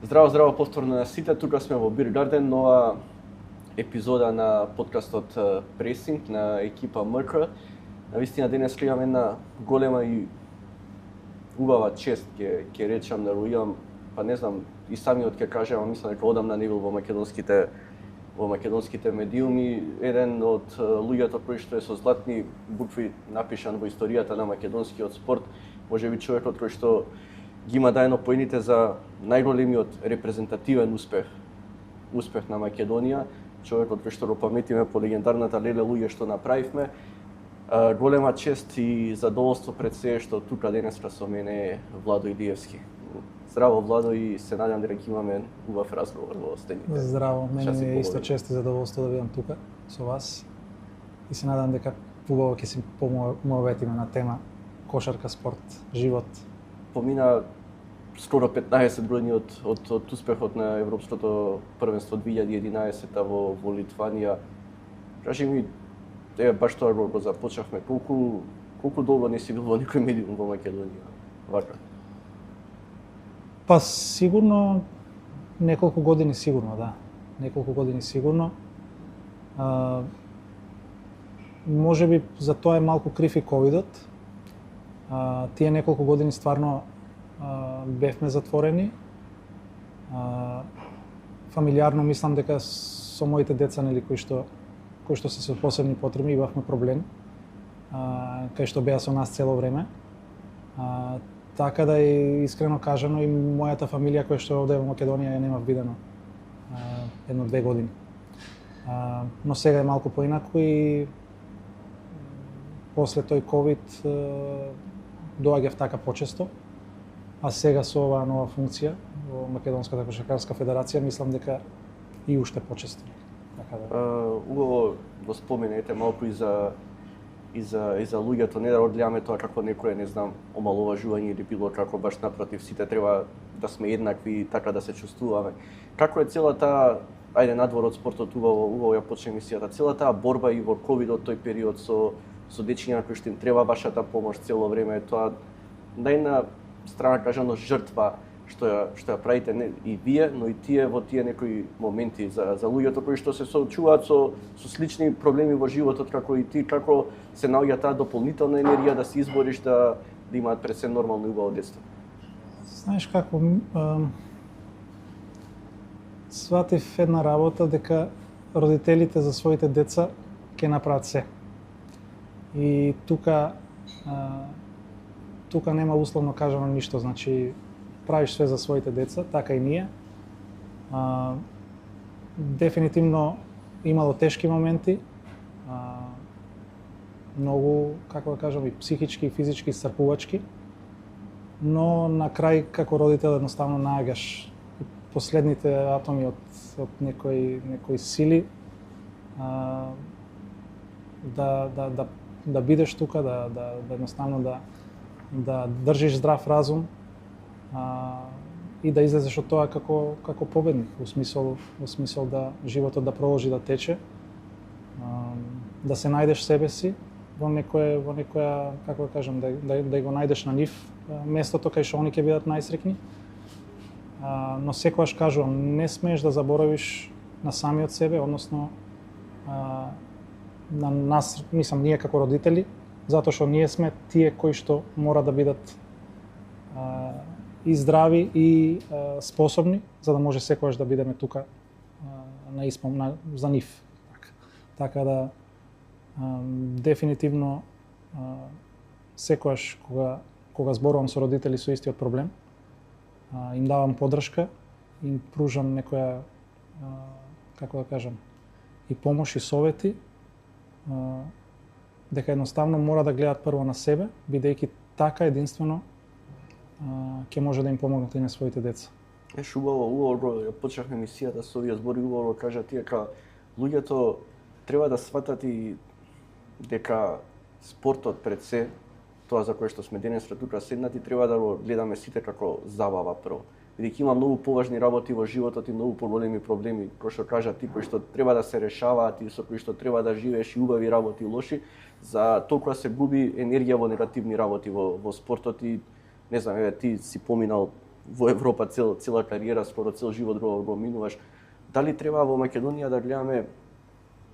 Здраво повторно на сите, тука сме во Бир Гарден, нова епизода на подкастот Пресинг на екипа МК. Навистина денес имам една голема и убава чест, ќе речам да имам, па не знам, и самиот ќе кажам, мислам дека одамна не бил во македонските медиуми, еден од луѓето кои што е со златни букви напишан во историјата на македонскиот спорт, можеби човекот кој што ги има дајно поените за најголемиот репрезентативен успех на Македонија, човекот кој што го паметиме по легендарната Леле луѓе што направивме. Голема чест и задоволство пред се што тука денеска со мене е Владо Илиевски. Здраво, Владо, и се надевам дека имаме убав разговор во стените. Здраво, мене е исто чест и задоволство да бидам тука со вас. И се надевам дека убаво ќе си помоветиме на тема кошарка, спорт, живот. Помина скоро 15 години од успехот на Европското првенство 2011 во Литванија. Кажи ми, баш тоа го започнавме, колку долго не си бил во некој медиум во Македонија? Вака. Па сигурно неколку години сигурно, да. Неколку години сигурно. Можеби за тоа е малку крив и ковидот. Тие неколку години стварно бевме затворени. Фамилиарно мислам дека со моите деца, нели, кои што се со посебни потребни, имавме проблем, кај што беа со нас цело време. Така да и искрено кажано, и мојата фамилија која што е овде во Македонија ја немав видено 1-2 години. Но сега е малку поинаку и после тој ковид доаѓав така почесто, а сега со оваа нова функција во Македонската кошаркарска федерација мислам дека и уште почесто. Така да. Убаво го споменете малку и за луѓето, не да одгледаме тоа како некое, не знам, омаловажување или било како, баш напротив, сите треба да сме еднакви и така да се чувствуваме. Како е целата, ајде надвор од спортот, убаво ја почне мисијата, целата таа борба и во ковидот тој период со дечиња кои што им треба вашата помош цело време, тоа најна страна кажано жртва што ја правите и вие, но и тие во тие некои моменти за луѓето кои што се соочуваат со слични проблеми во животот како и ти, како се наоѓа таа дополнителна енергија да се избориш да имаат пред се нормално и убаво детство. Знаеш како, сватив една работа дека родителите за своите деца ќе направат се. И тука нема условно кажано ништо, значи правиш све за своите деца, така и ние. Дефинитивно имало тешки моменти, многу, како да кажам, и психички и физички исцрпувачки, но на крај како родител едноставно нааѓаш последните атоми од некои сили да бидеш тука, да едноставно да држиш здрав разум и да излезеш од тоа како победник, во смисол да животот да продолжи да тече, да се најдеш себе си во некоја, како да кажам, да го најдеш на нив местото кај што они ќе бидат најсреќни. Но секогаш кажувам, не смееш да заборавиш на самиот себе, односно на нас, мислам, ние како родители, затоа што ние сме тие кои што мора да бидат и здрави и способни, за да може секогаш да бидеме тука за нив. Така да дефинитивно секогаш кога зборувам со родители со истиот проблем, им давам поддршка, им пружам некоја, како да кажам, и помош и совети, дека едноставно мора да гледат прво на себе, бидејќи така единствено ќе може да им помогнат и на своите деца. Убаво, ја почнавме мисијата со овие збори, убаво кажа ти дека луѓето треба да сватат и дека спортот пред се, тоа за кое што сме денес тука седнати, треба да го гледаме сите како забава прво. Бидејќи има многу поважни работи во животот и многу поголеми проблеми, кои што кажа ти, кои што треба да се решаваат и со кои што треба да живееш и убави работи и лоши, за толку се губи енергија во негативни работи во спортот и не знам, ти си поминал во Европа цела кариера, скоро цел живот го минуваш. Дали треба во Македонија да гледаме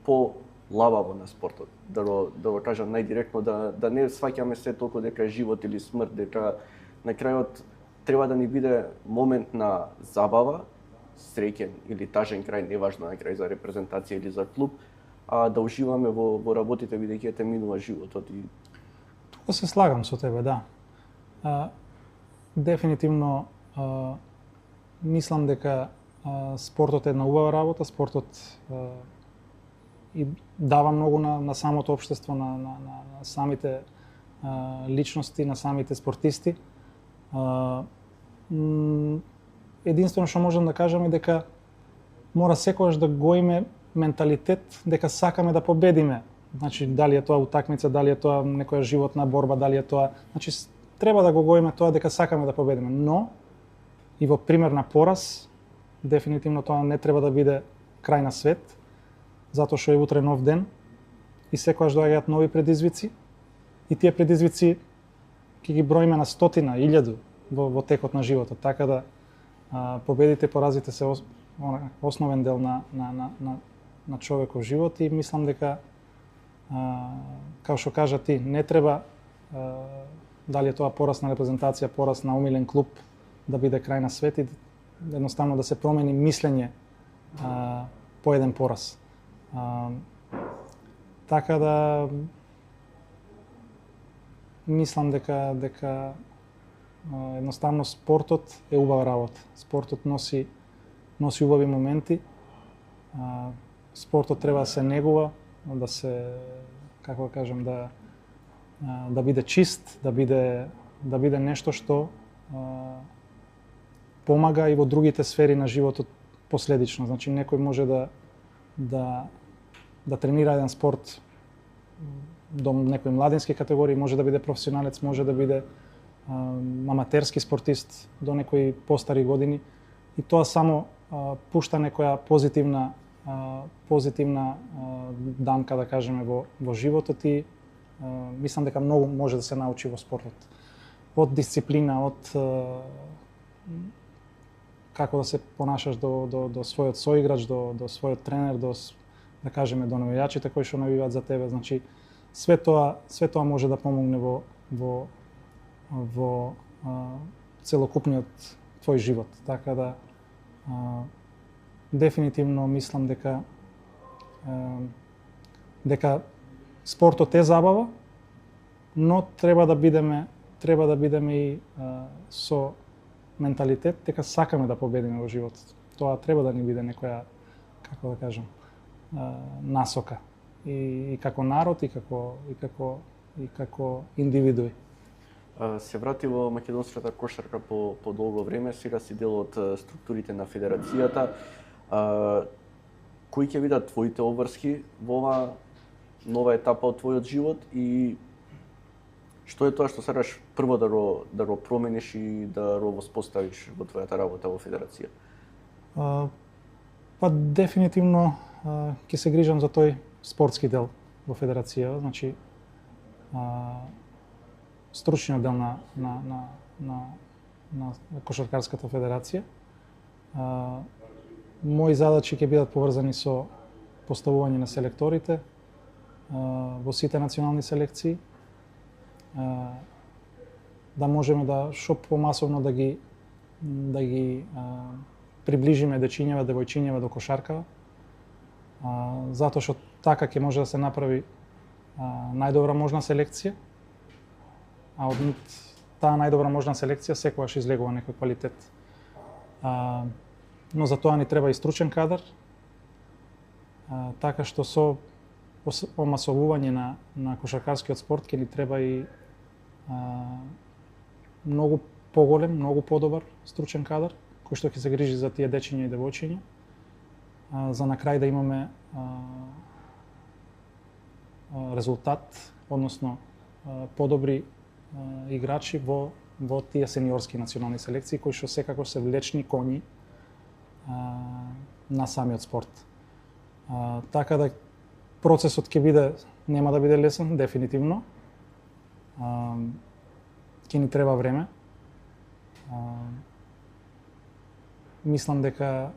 по-лабаво на спортот? Да го кажам најдиректно, да не сваќаме се толку дека е живот или смрт, дека на крајот треба да ни биде момент на забава, среќен или тажен крај, неважно на крај за репрезентација или за клуб, а да уживаме во работите бидејќи те минува животот и Тука се слагам со тебе, да. Дефинитивно мислам дека спортот е една убава работа, спортот и дава многу на самото општество, на самите личности, на самите спортисти. Единствено што можам да кажам е дека мора секогаш да гоиме менталитет дека сакаме да победиме. Значи, дали е тоа утакмица, дали е тоа некоја животна борба, дали е тоа... Значи, треба да го гоиме тоа дека сакаме да победиме. Но, и во пример на пораз, дефинитивно тоа не треба да биде крај на свет, затоа што е утре нов ден и секогаш доаѓаат нови предизвици и тие предизвици ќе ги броиме на стотина, илјаду во текот на животот. Така да победите и поразите се основен дел на човеков живот и мислам дека како што кажа ти, не треба дали е тоа пораз на репрезентација, пораз на умилен клуб да биде крај на свет и едноставно да се промени мислење по еден пораз. Така да мислам дека едноставно спортот е убава работа. Спортот носи убави моменти. Спортот треба да се негува, да се, како да кажам, да биде чист, да биде нешто што помага и во другите сфери на животот последично. Значи некој може да тренира еден спорт до некои младински категории, може да биде професионалец, може да биде аматерски спортист до некои постари години и тоа само пушта некоја позитивна дамка, да кажеме, во животот и мислам дека многу може да се научи во спортот. Од дисциплина, од како да се понашаш до својот соиграч, до својот тренер, да кажеме, до навијачите кои што навиваат за тебе. Значи, све тоа може да помогне во целокупниот твој живот. Така да дефинитивно мислам дека спортот е забава, но треба да бидеме и со менталитет дека сакаме да победиме во животот. Тоа треба да ни биде некоја, како да кажам, насока и како народ и како индивидуи. Се врати во македонската кошарка по долго време, сега си дел од структурите на федерацијата. Кои ќе бидат твоите обврски во оваа нова етапа од твојот живот и што е тоа што сакаш прво да го промениш и да го воспоставиш во твојата работа во федерација? Па дефинитивно ќе се грижам за тој спортски дел во федерација, значи стручниот дел на кошаркарската федерација. Мои задачи ќе бидат поврзани со поставување на селекторите во сите национални селекции, да можеме да шо помасовно да ги приближиме дечињава, девојчињава до кошаркава, затоа што така ќе може да се направи најдобра можна селекција, а од таа најдобра можна селекција секогаш излегува некој квалитет. Но за тоа ни треба и стручен кадар, така што со омасовување на кошаркарскиот спорт ќе ни треба и многу поголем, многу подобар стручен кадар, кој што ќе се грижи за тие дечиња и девојчиња, за на крај да имаме резултат, односно подобри играчи во тие сениорски национални селекции, кои што секако се влечни коњи на самиот спорт. Така да процесот нема да биде лесен, дефинитивно. Ќе ни треба време. мислам дека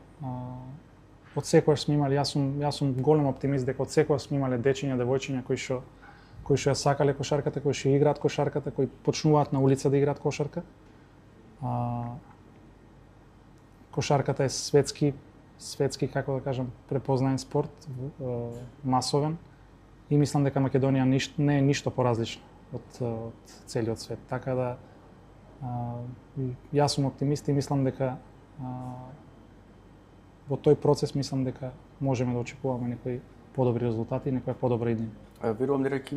од секогаш сме имали, јас сум голем оптимист дека од секогаш сме имале дечиња, девојчиња кои што ја сакале кошарката, кои што играат кошарката, кои почнуваат на улица да играат кошарка. Кошарката е светски, како да кажам, препознаен спорт, масовен, и мислам дека Македонија не е ништо поразлична од целиот свет. Така да јас сум оптимист и мислам дека во тој процес мислам дека можеме да очекуваме некои подобри резултати и некоја подобра иднина. Верувам дека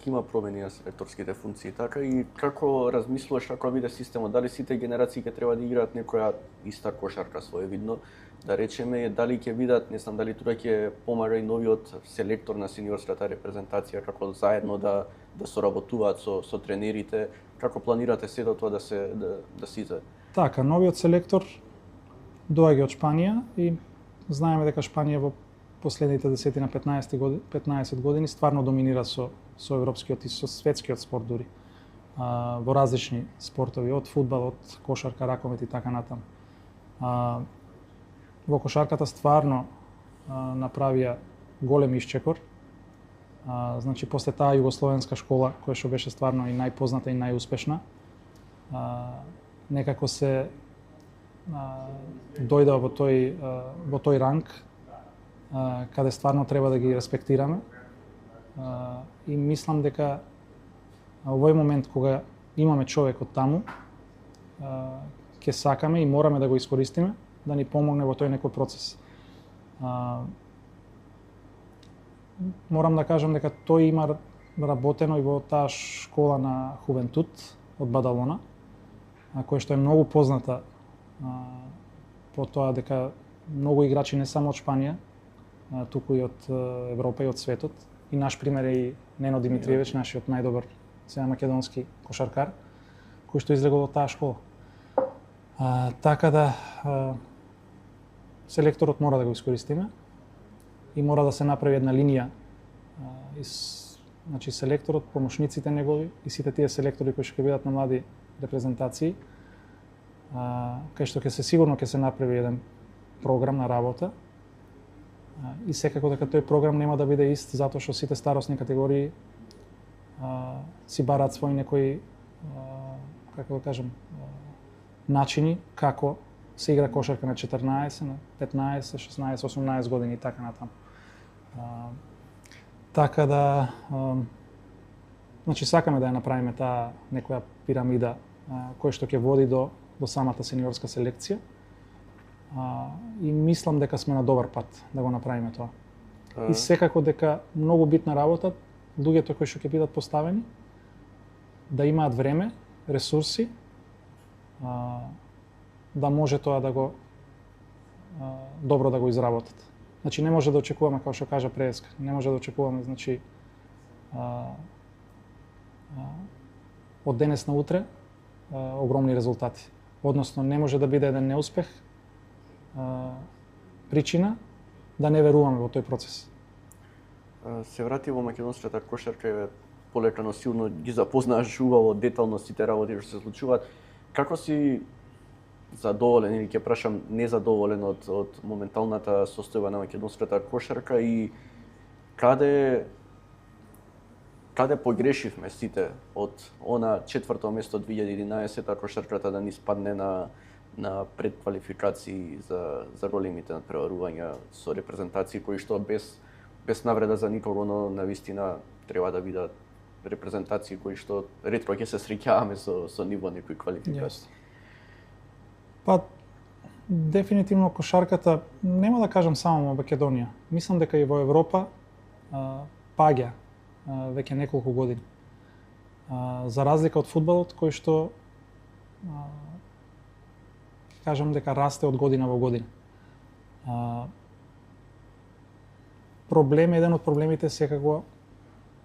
има промени на селекторските функции, така, и како размислуваш како биде системот, дали сите генерации ќе треба да играат некоја иста кошарка своевидно, да речеме, дали ќе видат, не знам дали тука ќе помага и новиот селектор на сениорската репрезентација, како заедно да соработуваат со тренерите, како планирате сето тоа да се изеде? Така, новиот селектор доаѓа од Шпанија и знаеме дека Шпанија во последните 10-15 години стварно доминира со европскиот и со светскиот спорт дури. Во различни спортови, од фудбал, од кошарка, ракомет и така натаму. Во кошарката стварно направија голем исчекор. Значи, после таа југословенска школа, која што беше стварно и најпозната и најуспешна, некако се дојде во тој ранг, каде стварно треба да ги респектираме. И мислам дека овој момент кога имаме човек од таму, ќе сакаме и мораме да го искористиме, да ни помогне во тој некој процес. Морам да кажам дека тој има работено и во таа школа на Хувентуд од Бадалона, која што е многу позната по тоа дека многу играчи не само од Шпанија, туку и од Европа и од светот. И наш пример е и Нено Димитриевич, нашиот најдобар сега македонски кошаркар, кој што излегол од таа школа. Така да селекторот мора да го искористиме и мора да се направи една линија. Значи селекторот, помошниците негови и сите тие селектори кои ќе бидат на млади репрезентации, кај што сигурно ќе се направи еден програм на работа. И секако дека тој програм нема да биде ист, затоа што сите старосни категории си бараат своји некои, како да кажам, начини како се игра кошарка на 14, на 15, 16, 18 години и така натаму. Така да, значи сакаме да ја направиме таа некоја пирамида која што ќе води до самата сениорска селекција. И мислам дека сме на добар пат да го направиме тоа. И секако дека многу битна работа, луѓето кои што ќе бидат поставени, да имаат време, ресурси, да може тоа да го добро да го изработат. Значи не може да очекуваме, како што кажа Преска, не може да очекуваме, значи од денес на утре огромни резултати. Односно не може да биде еден неуспех причина да не веруваме во тој процес. Се врати во македонската кошарка, полека но силно ги запознаеш убаво детално сите работи што се случуваат. Како си задоволен или ќе прашам незадоволен од моменталната состојба на македонската кошарка и каде погрешивме сите од она четврто место 2011-та кошарката да ни спадне на предквалификации за големите надпреварувања со репрезентации кои што без навреда за никого, но навистина треба да бидат репрезентации кои што ретко ќе се среќаваме со ниво некои квалификации. Па дефинитивно кошарката, нема да кажам само во Македонија. Мислам дека и во Европа паѓа веќе неколку години. За разлика од фудбалот кој што кажам дека расте од година во година. Еден од проблемите секако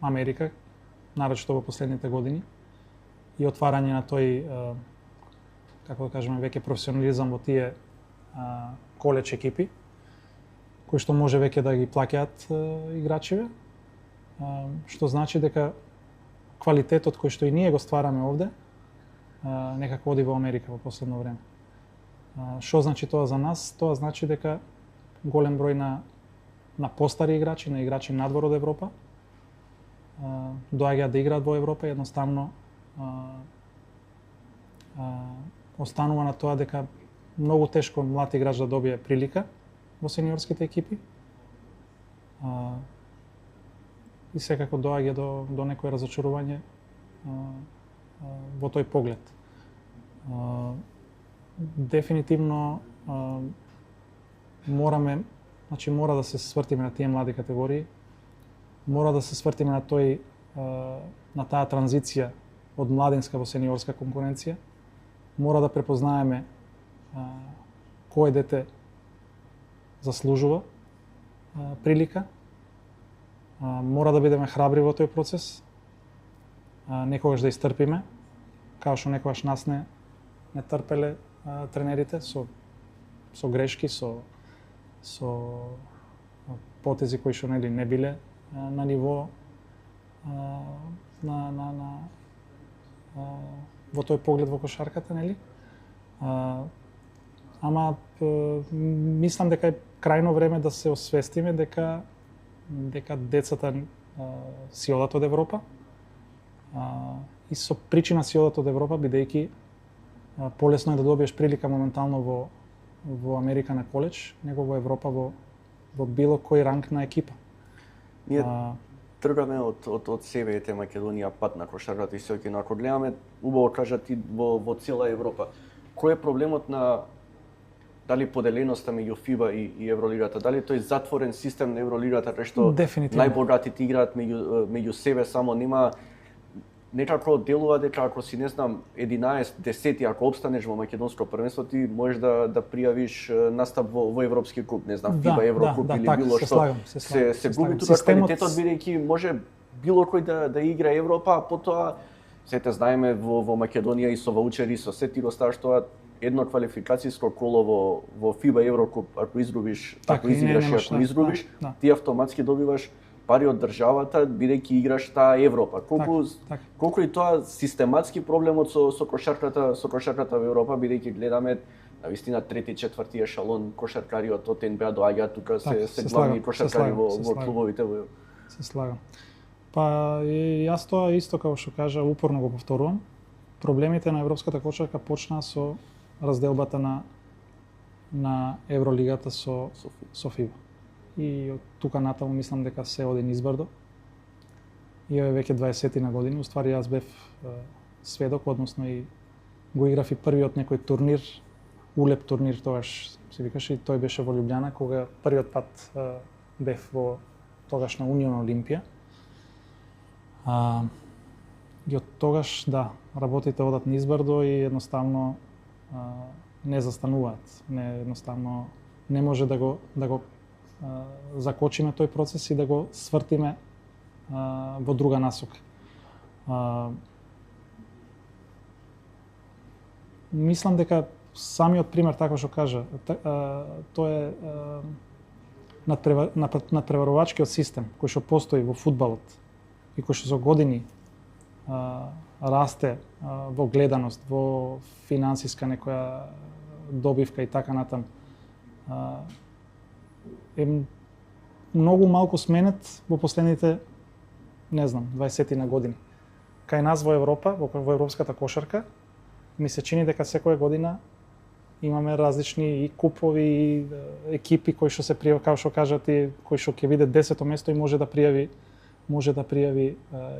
Америка, нарочито во последните години, и отварање на тој, како да кажеме, веќе професионализам во тие коледж екипи, кои што може веќе да ги плаќаат играчиве, што значи дека квалитетот кој што и ние го ствараме овде, некако оди во Америка во последно време. Што значи тоа за нас? Тоа значи дека голем број на постари играчи, на играчи надвор од Европа, доаѓаат да играат во Европа и едноставно останува на тоа дека многу тешко млад играч да добие прилика во сениорските екипи. И секако доаѓа до некое разочарување во тој поглед. Дефинитивно мора да се свртиме на тие млади категории, мора да се свртиме на таа транзиција од младинска во сениорска конкуренција, мора да препознаеме кој дете заслужува прилика, мора да бидеме храбри во тој процес, некогаш да истрпиме, као што некогаш нас не трпеле тренерите со грешки, со потези кои што не биле на ниво во тој поглед во кошарката, нели? Ама мислам дека е крајно време да се освестиме дека децата си одат од Европа и со причина си одат од Европа бидејќи полесно е да добиеш прилика моментално во Америка на коледж, него во Европа во било кој ранг на екипа. Ние тргаме од себе ете Македонија пат на кошарката и сеќе на ако гледаме убаво кажа ти во цела Европа. Кој е проблемот на дали поделеноста меѓу ФИБА и Евролигата, дали тој затворен систем на Евролигата кај што најбогатите играат меѓу себе само, нема некако делува дека ако си не знам 11, 10, ако обстанеш во македонско првенство ти можеш да пријавиш настап во европски куп, не знам, ФИБА Еврокуп или било што. Се губи тука квалитетот бидејќи може било кој да игра Европа, а потоа сете знаеме во Македонија и со ваучери, со сети го ставаш тоа едно квалификацијско коло во ФИБА Еврокуп, ако изгубиш, ако изиграш и ако изгубиш, ти автоматски добиваш пари од државата бидејќи играш таа Европа. Колку и тоа систематски проблемот со кошарката во Европа бидејќи гледаме навистина трети, четврти ешалон кошаркари од НБА доаѓаат тука се главни кошаркари во клубовите во. Се слагам. Па јас тоа исто како што кажа упорно го повторувам. Проблемите на европската кошарка почнаа со разделбата на Евролигата со ФИБА. И од тука натаму мислам дека се оди низврдо. И е веќе 20 на години, уствари јас бев сведок, односно и го играв и првиот некој турнир, улеп турнир тогаш се викаше, и тој беше во Лјубљана, кога првиот пат бев во тогашна Унион Олимпија. И од тогаш, работите одат низврдо и едноставно не застануваат. Едноставно не може да го закочиме тој процес и да го свртиме во друга насока. Мислам дека самиот пример, така што кажа, тоа е надпреварувачкиот систем кој што постои во фудбалот и кој што со години расте во гледаност, во финансиска некоја добивка и така натаму, е многу малку сменет во последните, не знам, 20 на години. Кај нас во Европа, во европската кошарка, ми се чини дека секоја година имаме различни и купови и екипи кои што се пријави, како што кажат, и кој што ќе биде 10-то место и може да пријави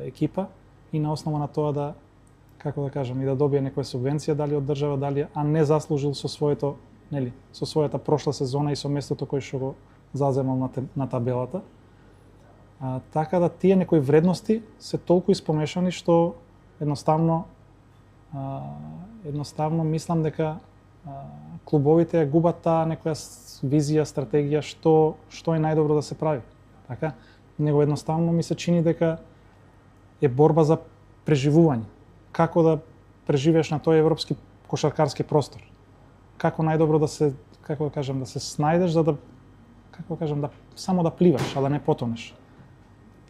екипа и на основа на тоа да, како да кажам, и да добие некоја субвенција дали од држава, дали, а не заслужил со својата прошла сезона и со местото кој што го заземал на табелата. Така да тие некои вредности се толку испомешани што едноставно мислам дека клубовите ја губат таа некоја визија, стратегија што е најдобро да се прави. Така, него едноставно ми се чини дека е борба за преживување. Како да преживееш на тој европски кошаркарски простор? Како најдобро да се, како да кажам, да се снајдеш за да, како да кажам, да само да пливаш, а да не потонеш.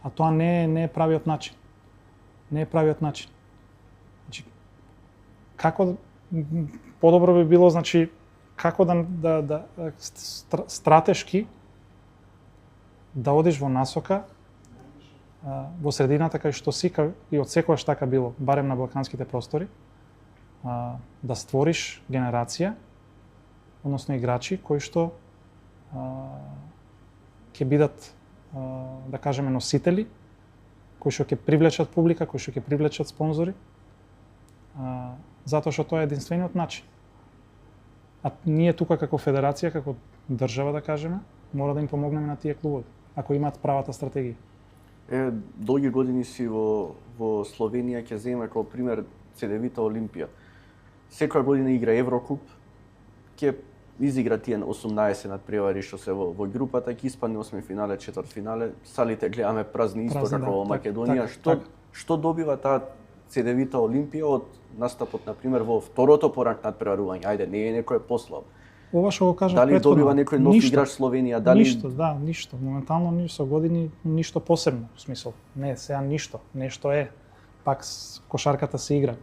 А тоа не е правиот начин. Не е правиот начин. Значи, како подобро би било, значи, како стратешки да одиш во насока во средината кај што си и од секогаш така било, барем на балканските простори, да створиш генерација, односно играчи кои што ќе бидат, да кажеме, носители, кои што ќе привлечат публика, кои што ќе привлечат спонзори, затоа што тоа е единствениот начин. А ние тука како федерација, како држава, да кажеме, мора да им помогнеме на тие клубови, ако имаат правата стратегија. Долги години си во Словенија, ќе земеме како пример ЦДВ-та Олимпија. Секоја година игра Еврокуп, ќе изигра тие 18 надпревари што се во групата, ќе испадне 8 финале, четвртфинале, салите гледаме празни исто како во Македонија. Што добива таа ЦДВ-та Олимпија од настапот, на пример, во второто по ранг надпреварување? Ајде, не е некој послаб. Ова што го кажав дали претходно. Дали добива некој нов играч Словенија? Дали... Ништо. Моментално со години ништо посебно, во смисол. Не, сега ништо. Нешто е. Пак кошарката се игра.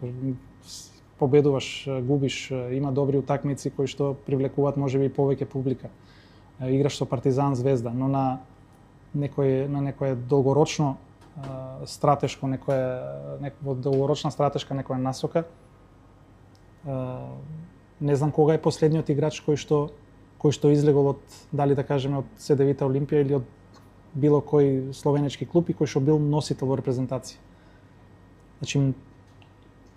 Победуваш, губиш, има добри утакмици кои што привлекуваат можеби и повеќе публика. Играш со Партизан, Звезда, но на некое долгорочно стратешко, некоја долгорочна стратешка некоја насока. Не знам кога е последниот играч кој што излегол од, дали да кажеме, од ЦДВ-та Олимпија или од било кој словенечки клуб и кој што бил носител во репрезентација. Значи,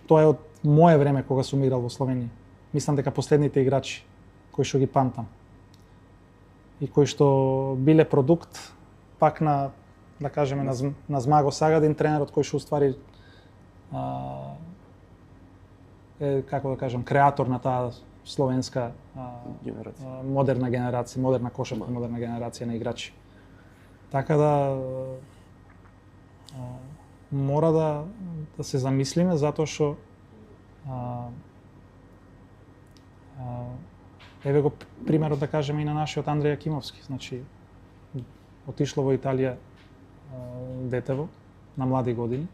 тоа е од мое време кога сум играл во Словенија. Мислам дека последните играчи кои што ги памтам и кои што биле продукт пак на, да кажеме, на Змаго Сагадин, тренерот кој што уствари како да кажам, креатор на таа словенска модерна генерација, модерна кошарка, модерна генерација на играчи. Така да мора да се замислиме, затоа што еве го примерот, да кажеме, и на нашиот Андреј Акимовски. Значи, отишло во Италија детево на млади години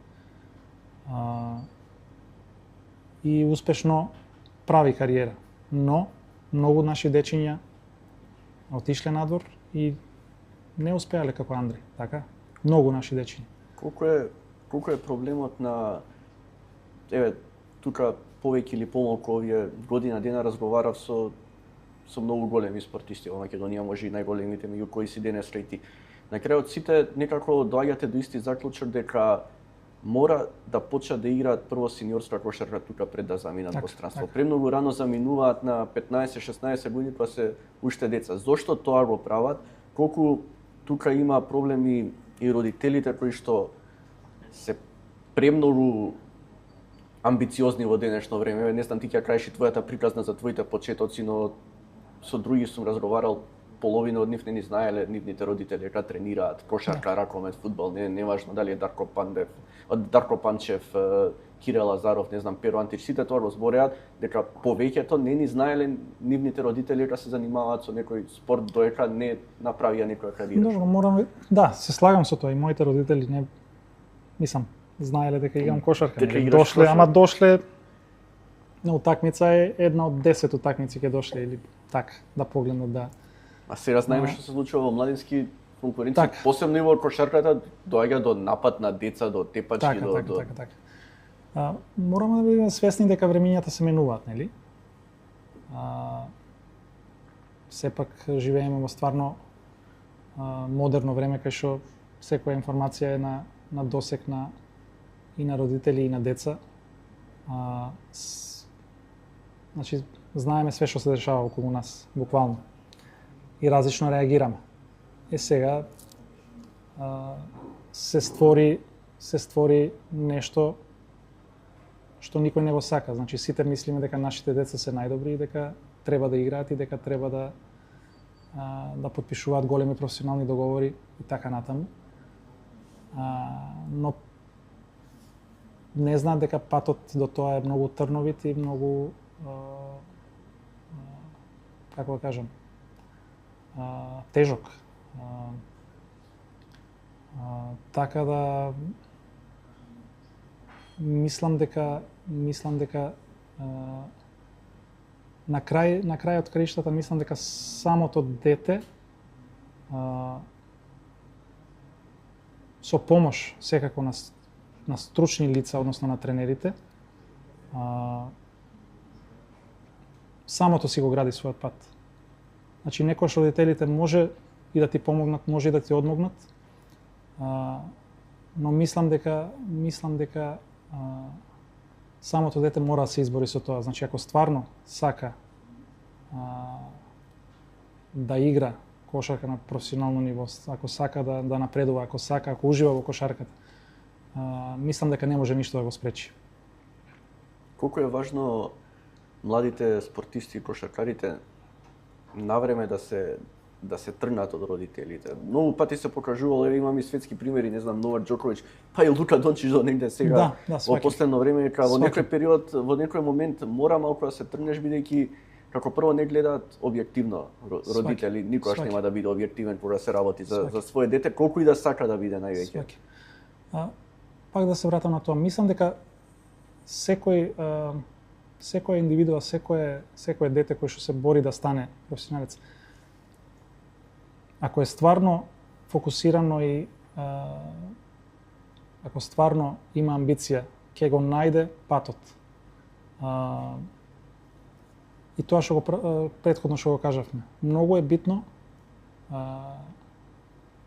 и успешно прави кариера. Но многу наши дечиња отишле надвор и не успеале како Андреј, така? Многу наши дечиња. Колку е проблемот на, еве, тука повеќе или помалку овие година дена разговарав со многу големи спортисти во Македонија, може и најголемите меѓу кои си денес срети. На крајот сите некако доаѓате до исти заклучок дека мора да почнат да играат прво сениорска кошарка тука пред да заминат во странство. Премногу рано заминуваат на 15-16 години кога се уште деца. Зошто тоа го прават? Колку тука има проблеми и родителите кои што се премногу амбициозни во денешно време. Не знам, ти ќе кажеш и твојата приказна за твоите почетоци, но со други сум разговарал, половина од нив не ни знаеле, нивните родители дека тренираат кошарка, ракомет, фудбал, не важно дали е Дарко Панчев, Кирил Лазаров, не знам, Перо Антич, сите тоа го збореат дека повеќето не ни знаеле нивните родители дека се занимаваат со некој спорт, доека не направија некоја кариера. Добро, морам, да, се слагам со тоа, и моите родители не, мислам, знаеле дека играм кошарка. Дошле на утакмица е една од 10 утакмици ќе дошле или така да погледнат, да. А сега знаеме што се случува во младински конкуренции, посебно и во кошарката, доаѓа до напад на деца, до тепачки, Така. Мораме да бидеме свесни дека времињата се менуваат, нели? Сепак живееме во стварно модерно време кај што секоја информација е на досек и на родители и на деца. Значи, знаеме све што се дешава околу нас, буквално. И различно реагираме. Сега се створи нешто што никој не го сака. Значи, сите мислиме дека нашите деца се најдобри и дека треба да играат и дека треба да потпишуваат големи професионални договори и така натаму. Но не знаат дека патот до тоа е многу трновит и многу, како да кажам, тежок. Така да мислам дека на крајот краиштата мислам дека самото дете со помош секако на стручни лица, односно на тренерите, самото си го гради својот пат. Значи некојаш родителите може и да ти помогнат, може и да ти одмогнат, но мислам дека самото дете мора да се избори со тоа. Значи ако стварно сака да игра кошарка на професионално ниво, ако сака да напредува, ако ужива во кошарката, мислам дека не може ништо да го спречи. Колку е важно младите спортисти и кошаркарите навреме да се тргнат од родителите. Многу пати се покажувало, имаме и светски примери, не знам, Новак Џоковиќ, па и Лука Дончич до негде сега. Во последно време, во некој период, во некој момент мора малку да се тргнеш, бидејќи како прво не гледаат објективно родители, никогаш нема да биде објективен кога се работи за свое дете, колку и да сака да биде највеќе. Пак да се вратам на тоа, мислам дека секоја индивидуа, секое дете кој што се бори да стане професионалец, ако е стварно фокусирано и ако стварно има амбиција, ќе го најде патот. И тоа што претходно што го кажавме. Многу е битно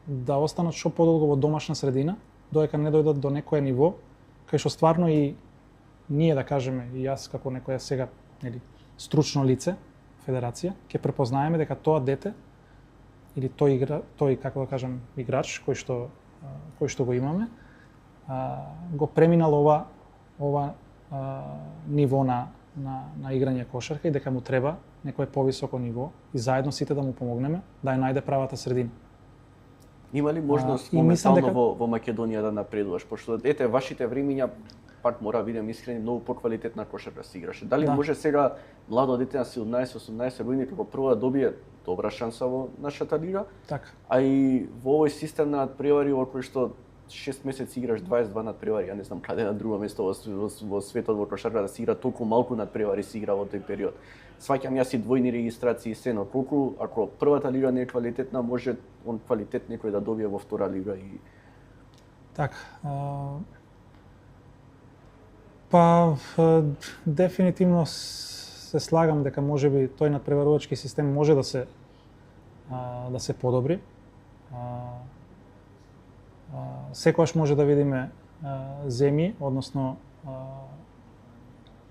да останат што подолго во домашна средина, додека не дојдат до некое ниво, кај што стварно и ние, да кажеме, и јас како некоја сега стручно лице, федерација, ќе препознаеме дека тоа дете или тој како да кажам играч кој што го имаме, го преминал ова ниво на играње кошарка и дека му треба некое повисоко ниво и заедно сите да му помогнеме да ја најде правата средина. Има ли можност моментално во Македонија да напредуваш, пошто ете вашите времиња, пак мора да бидем искрени, многу поквалитетна кошарка се играше. Дали може сега младо дете на 17-18 години како прво да добие добра шанса во нашата лига, а и во овој систем на надпревари во кој што 6 месеци играш 22 надпревари, ја не знам каде на друго место во светот во кошарка да се игра толку малку надпревари се игра во тој период. Сваќам јас и двојни регистрации и сено, колку ако првата лига не е квалитетна, може он квалитет некој да добие во втора лига и дефинитивно се слагам дека можеби тој надпреварувачки систем може да се подобри. Секогаш може да видиме земји, односно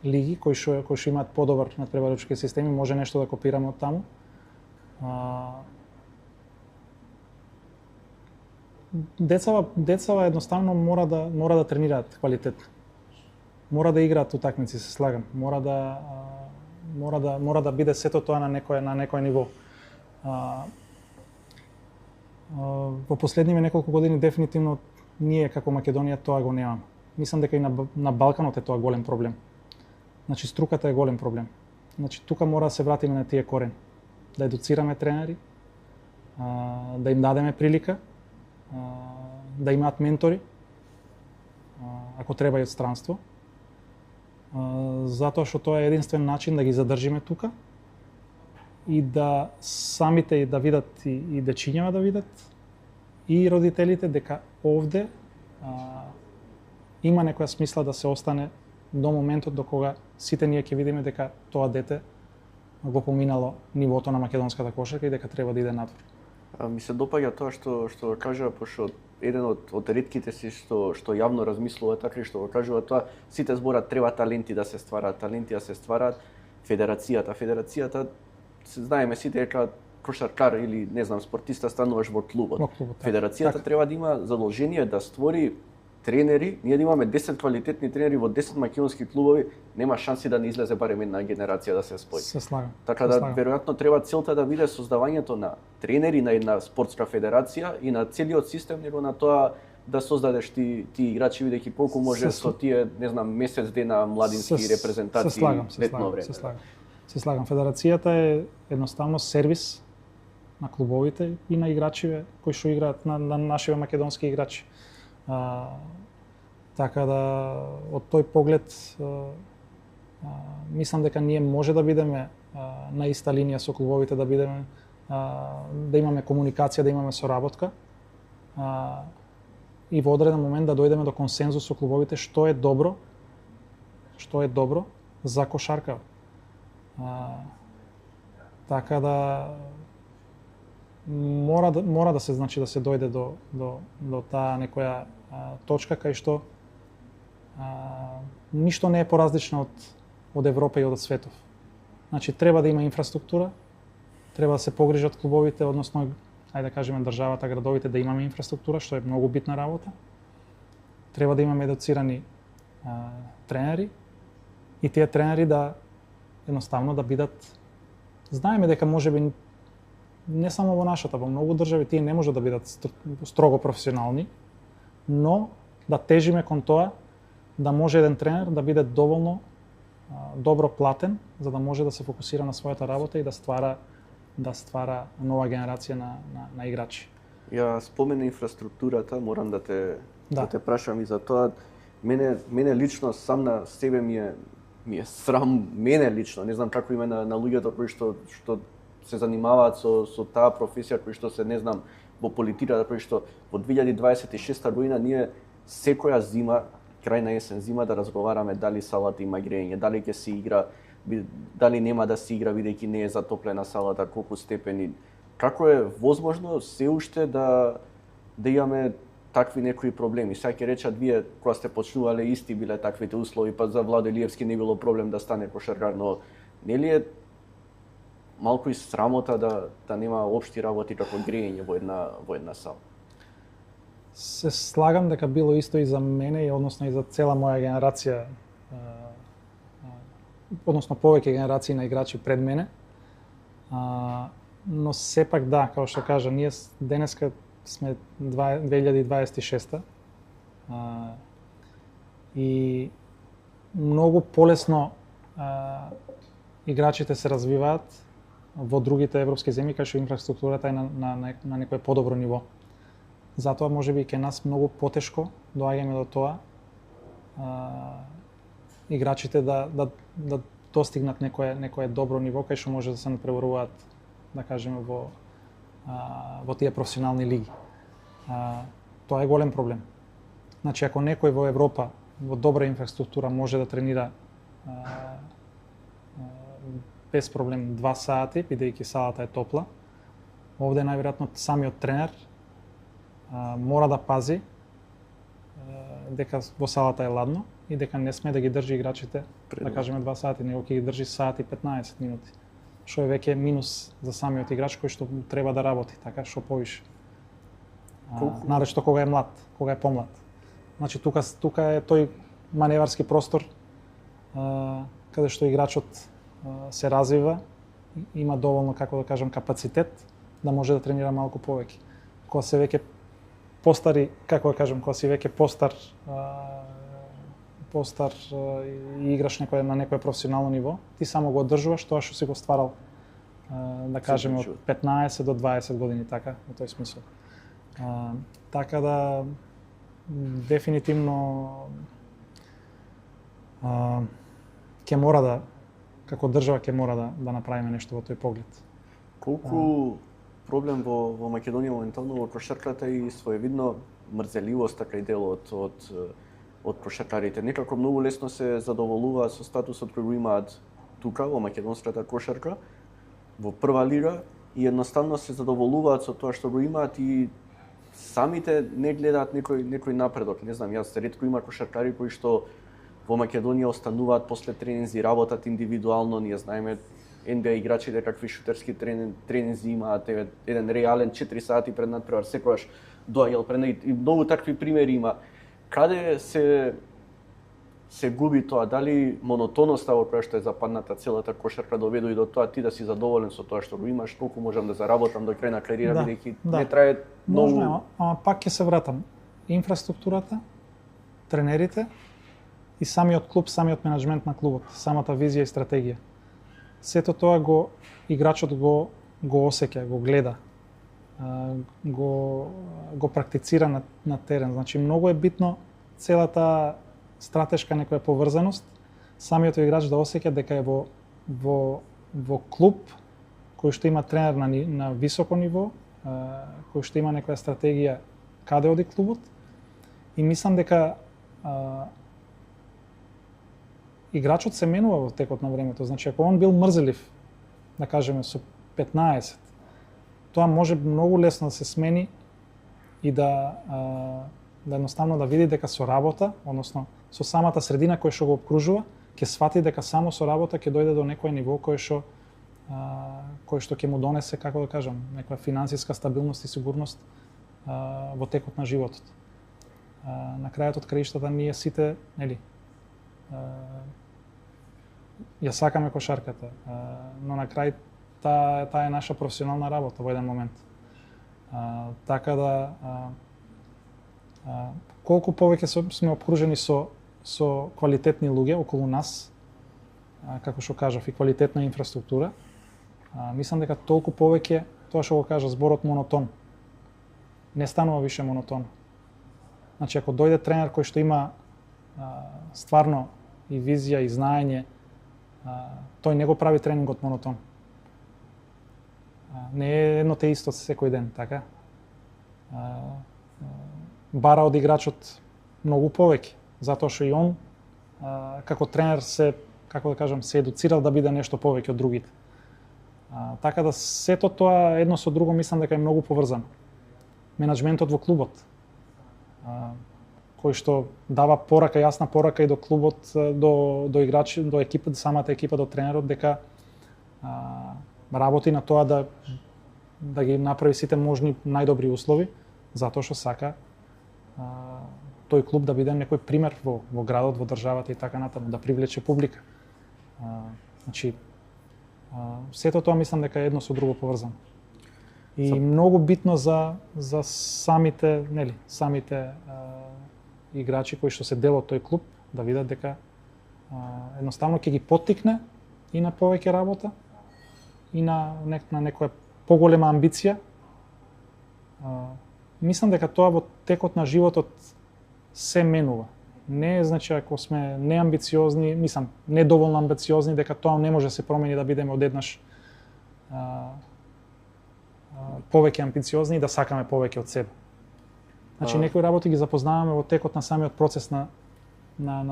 лиги кои што имаат подобар надпреварувачки системи, може нешто да копираме од таму. Децава едноставно мора да тренираат квалитетно. Мора да играат утакмици, се слагам. Мора да биде сето тоа на некој ниво. Во последниве неколку години дефинитивно ние како Македонија тоа го немаме. Мислам дека и на Балканот е тоа голем проблем. Значи струката е голем проблем. Значи тука мора да се вратиме на тие корени. Да едуцираме тренери, да им дадеме прилика, да имаат ментори, ако треба и од странство. Затоа што тоа е единствен начин да ги задржиме тука и да самите да видат и дечињава да видат и родителите дека овде има некоја смисла да се остане до моментот до кога сите ние ќе видиме дека тоа дете го поминало нивото на македонската кошарка и дека треба да иде надвор. Ми се допаѓа тоа што кажа, пошто еден од ретките си што јавно размислува така и што го кажува тоа, сите зборат треба таленти да се стварат, федерацијата знаеме сите дека кошаркар или не знам спортиста стануваш во клубот. Федерацијата треба да има задолжение да створи тренери, ние да имаме 10 квалитетни тренери во 10 македонски клубови, нема шанси да не излезе барем една генерација да се спои. Се слагам. Така да веројатно треба целта да биде создавањето на тренери на една спортска федерација и на целиот систем, него на тоа да создадеш ти играчи, бидејќи колку може со тие, не знам, месец дена младински репрезентации ветно време. Се слагам. Федерацијата е едноставно сервис на клубовите и на играчиве кои што играат на нашиве македонски играчи. Така да од тој поглед мислам дека ние може да бидеме на иста линија со клубовите, да бидеме да имаме комуникација, да имаме соработка и во одреден момент да дојдеме до консензус со клубовите што е добро за кошарка. Така да мора да се да се дојде до таа некоја точка кај што ништо не е поразлично од Европа и од светов. Значи треба да има инфраструктура, треба да се погрижат клубовите, односно ајде да кажеме државата, градовите да имаме инфраструктура, што е многу битна работа. Треба да имаме едуцирани тренери и тие тренери да едноставно да бидат, знаеме дека можеби не само во нашата, во многу држави тие не може да бидат строго професионални, но да тежиме кон тоа да може еден тренер да биде доволно добро платен за да може да се фокусира на својата работа и да ствара нова генерација на играчи. Ја спомена инфраструктурата, морам да те прашам и за тоа. Мене лично сам на себе ми е срам, мене лично, не знам како има на луѓето кои што се занимаваат со таа професија, кои што се, не знам, во политиката, кои што во 2026 година ние секоја зима, крај на есен зима, да разговараме дали салата има грејење, дали ќе се игра, дали нема да се игра бидејќи не е затоплена салата, колку степени. Како е возможно се уште да имаме такви некои проблеми? Сега ќе речат вие кога сте почнувале исти биле таквите услови, па за Владо Илиевски не било проблем да стане кошаркар, но нели е малку и срамота да нема општи работи како грејење во една сала? Се слагам дека било исто и за мене, и односно и за цела моја генерација, односно повеќе генерации на играчи пред мене. Но сепак да, како што кажа, ние денеска сме 2026 и многу полесно играчите се развиваат во другите европски земји, кај што инфраструктурата е на некое подобро ниво. Затоа можеби ке нас многу потешко доаѓаме до тоа играчите да достигнат некое добро ниво кај што може да се надпреваруваат, да кажеме, во тие професионални лиги. Тоа е голем проблем. Значи, ако некој во Европа во добра инфраструктура може да тренира без проблем 2 сати, бидејќи салата е топла, овде најверојатно самиот тренер мора да пази дека во салата е ладно и дека не сме да ги држи играчите, да кажеме 2 сати, него ќе ги држи сат и 15 минути. Што е веќе минус за самиот играч кој што треба да работи, така што повише. Нарешто кога е млад, кога е помлад. Значи тука е тој маневарски простор каде што играчот се развива, има доволно, како да кажам, капацитет да може да тренира малку повеќе. Кога се веќе постари, како да кажам, кога си веќе постар и играш на некое професионално ниво, ти само го одржуваш тоа што си го стварал, да кажеме, од 15 до 20 години, така, во тој смисол. Така да, дефинитивно, ќе мора да, како држава ќе мора да направиме нешто во тој поглед. Колку проблем во Македонија моментално во кошарката и своевидно мрзеливост така и дел од кошаркарите. Некако многу лесно се задоволуваат со статусот кој го имаат тука во македонската кошарка, во прва лига, и едноставно се задоволуваат со тоа што го имаат и самите не гледаат некој напредок. Не знам, јас ретко има кошаркари кои што во Македонија остануваат после тренинзи, работат индивидуално, ние знаеме NBA играчите какви шутерски тренинзи имаат, еден реален 4 сати пред надпревар секогаш доаѓал пред и многу такви примери има. Каде се губи тоа? Дали монотоноста во која што е западната целата кошарка доведу и до тоа ти да си задоволен со тоа што го имаш, колку можам да заработам до крај на кариера, бидејќи не трае многу. Можно, ама пак ќе се вратам. Инфраструктурата, тренерите и самиот клуб, самиот менаџмент на клубот, самата визија и стратегија. Сето тоа играчот го осеќа, го гледа, го практицира на терен. Значи многу е битно целата стратешка некоја поврзаност, самиот играч да осеќа дека е во во клуб кој што има тренер на високо ниво, кој што има некоја стратегија каде оди клубот, и мислам дека играчот се менува во текот на времето. Значи, ако он бил мрзелив, да кажеме, со 15, тоа може многу лесно да се смени и да едноставно да види дека со работа, односно со самата средина која што го обкружува, ќе свати дека само со работа ќе дојде до некој ниво кој што ќе му донесе, како да кажам, некоја финансиска стабилност и сигурност во текот на животот. На крајот од краиштата ние сите, нели, ја сакаме кошарката, но на крај таа е наша професионална работа во еден момент. Така да колку повеќе сме обкружени со квалитетни луѓе околу нас, како што кажав, и квалитетна инфраструктура, мислам дека толку повеќе, тоа што го кажа зборот монотон, не станува више монотон. Значи, ако дојде тренер кој што има стварно и визија и знаење, тој не го прави тренингот монотон. Не е едно те исто секој ден, така? Бара од играчот многу повеќе, затоа што и он како тренер се, како да кажам, се едуцирал да биде нешто повеќе од другите. Така да сето тоа едно со друго мислам дека е многу поврзано. Менаџментот во клубот, кој што дава порака, јасна порака и до клубот, до играчи, до екипа, до самата екипа, до тренерот, дека работи на тоа да ги направи сите можни најдобри услови, затоа што сака тој клуб да биде некој пример во градот, во државата и така натаму, да привлече публика. Значи, сето тоа мислам дека е едно со друго поврзано. И многу битно за самите, нели, играчи кои што се дел од тој клуб, да видат дека едноставно ќе ги поттикне и на повеќе работа и на некоја поголема амбиција. Мислам дека тоа во текот на животот се менува. Не е, значи, ако сме неамбициозни, мислам, недоволно амбициозни, дека тоа не може да се промени, да бидеме одеднаш повеќе амбициозни и да сакаме повеќе од себе. Значи, некои работи ги запознаваме во текот на самиот процес на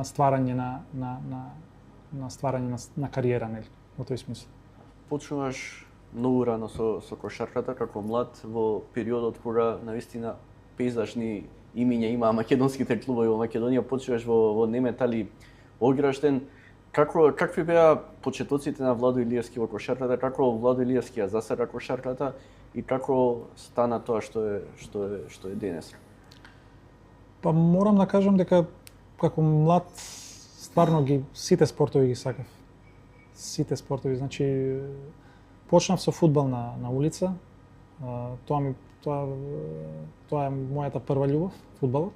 стварање на стварање на кариера, нели, во тој смисла. Почнуваш многу рано со кошарката како млад, во периодот кога навистина пейзажни имиња имаа македонските клубови во Македонија, почнуваш во Неметали Ограштен. Какви беа почетоците на Владо Илиевски во кошарката, како Владо Илиевски ја засера кошарката и како стана тоа што е денес? Па морам да кажам дека како млад стварно сите спортови ги сакав. Сите спортови, значи почнав со фудбал на улица. Тоа е мојата прва љубов, фудбалот.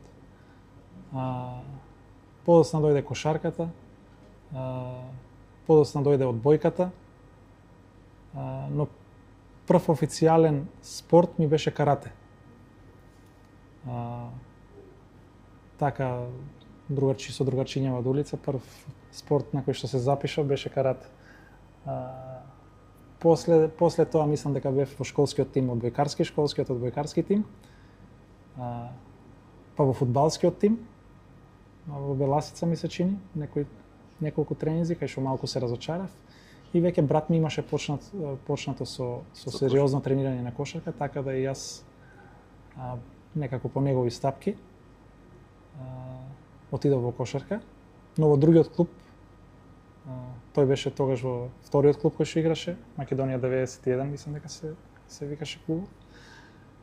Подоцна дојде кошарката, подоцна дојде одбојката, но прв официјален спорт ми беше карате. Така, со другарчиња од улица, прв спорт на кој што се запишав беше карате. После тоа мислам дека бев во школскиот тим, школскиот одбојкарски тим, па во фудбалскиот тим, во Беласица ми се чини, неколку тренинзи, кај што малку се разочарав, и веќе брат ми имаше почнато со сериозно тренирање на кошарка, така да и јас некако по негови стапки отидов во кошарка, но во другиот клуб, тој беше тогаш во вториот клуб кој што играше, Македонија 91, мислам дека се викаше клубот.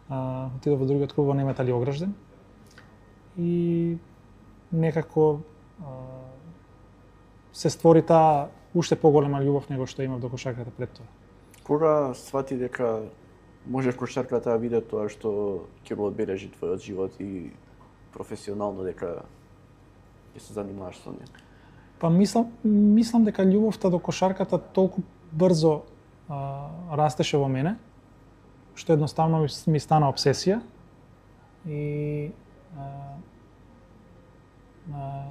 Отидов во другиот клуб во Неметали Огражден и некако се створи таа уште поголема љубов него што имав до кошарката пред тоа. Кога свати дека можеш кошарката да биде тоа што ќе го одбележи твојот живот и професионално дека ќе се занимаваш со неа? Па мислам дека љубовта до кошарката толку брзо растеше во мене, што едноставно ми стана обсесија и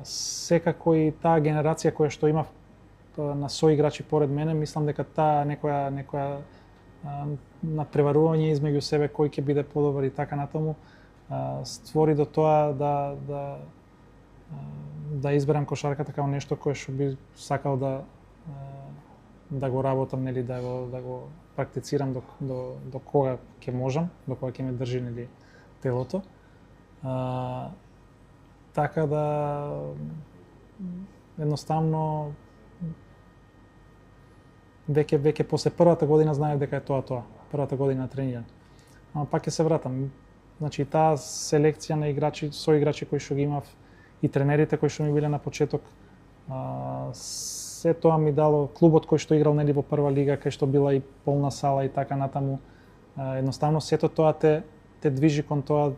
секако и таа генерација која што имав на соиграчи поред мене, мислам дека таа некоја надпреварување измеѓу себе кој ќе биде подобар и така натаму створи до тоа да изберам кошарката како нешто кое што би сакал да го работам, нели, да го практицирам до кога ќе можам, до кога ќе ме држи, нели, телото. Така да едноставно веќе после првата година знаев дека е тоа, првата година тренирање. Ама пак ќе се вратам. Значи таа селекција на играчи, соиграчи кои што ги имав и тренерите кои што ми биле на почеток, се тоа ми дало клубот кој што играл, нели, во прва лига, кај што била и полна сала и така натаму. Едноставно сето тоа те движи кон тоа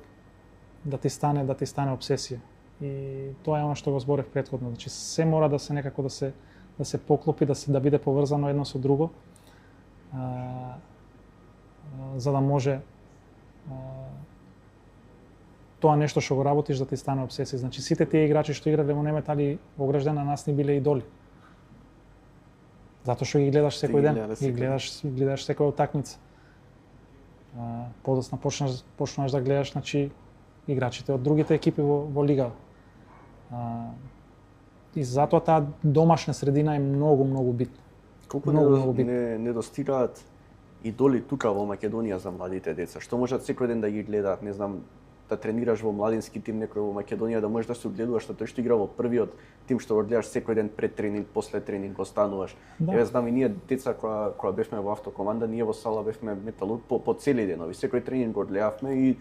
да ти стане обсесија. И тоа е она што го зборев претходно. Значи се мора да се некако да се поклопи, да биде поврзано едно со друго, за да може тоа нешто што го работиш да ти стане обсесија. Значи сите тие играчи што играле во Неметали во Огражден на нас ни биле идоли. Затоа што ги гледаш секој ден, ги гледаш секоја утакмица. Подоцна почнаш да гледаш, значи, играчите од другите екипи во лига. И затоа таа домашна средина е многу битна. Колку недостигаат идоли тука во Македонија за младите деца? Што можат секој ден да ги гледаат, не знам, да тренираш во младински тим некој во Македонија, да можеш да се огледуваш на тој што игра во првиот тим, што го гледаш секој ден пред тренинг, после тренинг остануваш. Да. Еве знам и ние деца кога бевме во автокоманда, ние во сала бевме металург по цели денови, секој тренинг го гледавме и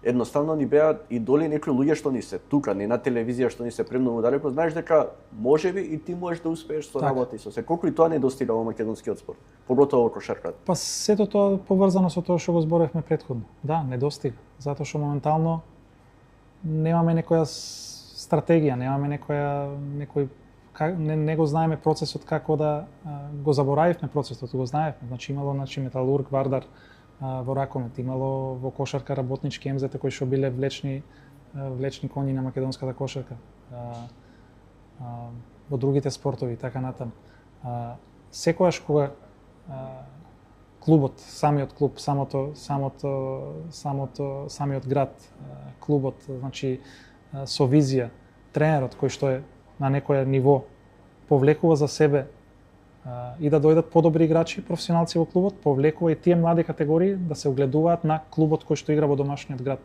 едноставно ни беа идоли некои луѓе што ни се тука, не на телевизија што ни се премногу далеко, знаеш дека можеби и ти можеш да успееш со работа и со се. Колку и тоа не достига во македонскиот спорт, поготово во кошарката. Па сето тоа поврзано со тоа што го зборевме претходно. Да, не достига, затоа што моментално немаме некоја стратегија, немаме не го знаеме процесот како да го заборавивме процесот, го знаевме. Значи имало металург, Вардар, во ракомет, имало во кошарка работнички МЗ кои што биле влечни коњи на македонската кошарка. Во другите спортови така натаму. Секогаш кога клубот, самиот клуб, самиот град, клубот, значи со визија, тренерот кој што е на некој ниво повлекува за себе и да дојдат подобри играчи, професионалци во клубот, повлекува и тие млади категории да се огледуваат на клубот кој што игра во домашниот град.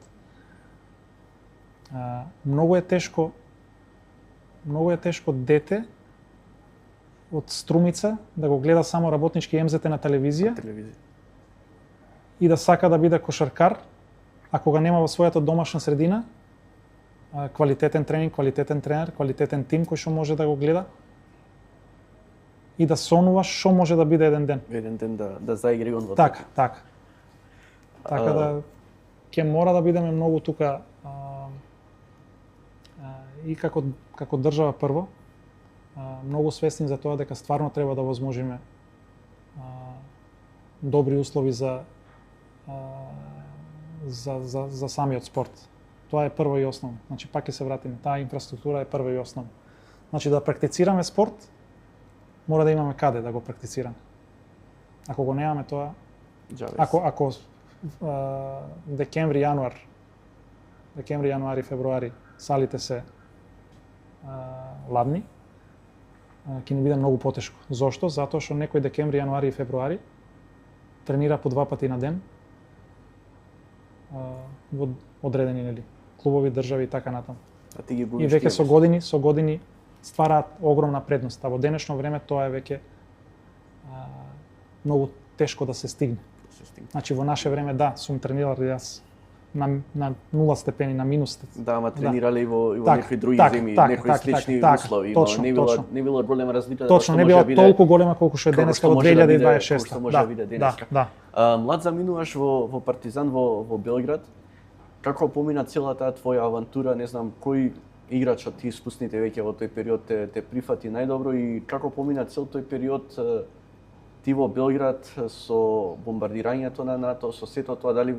Многу е тешко дете од Струмица да го гледа само работнички МЗТ на телевизија и да сака да биде кошаркар, а кога нема во својата домашна средина квалитетен тренинг, квалитетен тренер, квалитетен тим кој што може да го гледа и да сонуваш што може да биде еден ден. Еден ден да заигри он во така. Така да ќе мора да бидеме многу тука и како држава прво, многу свесни за тоа дека стварно треба да возможиме добри услови за самиот спорт. Тоа е прво и основно. Значи пак ќе се вратиме, таа инфраструктура е прво и основно. Значи да практицираме спорт, мора да имаме каде да го практицираме. Ако го немаме тоа, ако декември, јануари, февруари салите се ладни, ќе ни биде многу потешко. Зошто? Затоа што некој декември, јануари и февруари тренира по 2 пати на ден во одредени, нели, клубови, држави и така натаму. И веќе со години ствараат огромна предност, а во денешно време тоа е веќе многу тешко да се стигне. Значи во наше време да, сум тренирал јас на 0 степени, на минус. Да, ама тренирале и во некои други земји, некои слични услови, не било голема разлика. Точно, не било толку голема колку што е денеска во 2026. Што може да биде денеска. Млад заминуваш во Партизан во Белград. Како помина целата твоја авантура, не знам кој играч од тие искусните веќе во тој период те прифати најдобро и како помина цел тој период ти во Белград со бомбардирањето на НАТО, со сето тоа, дали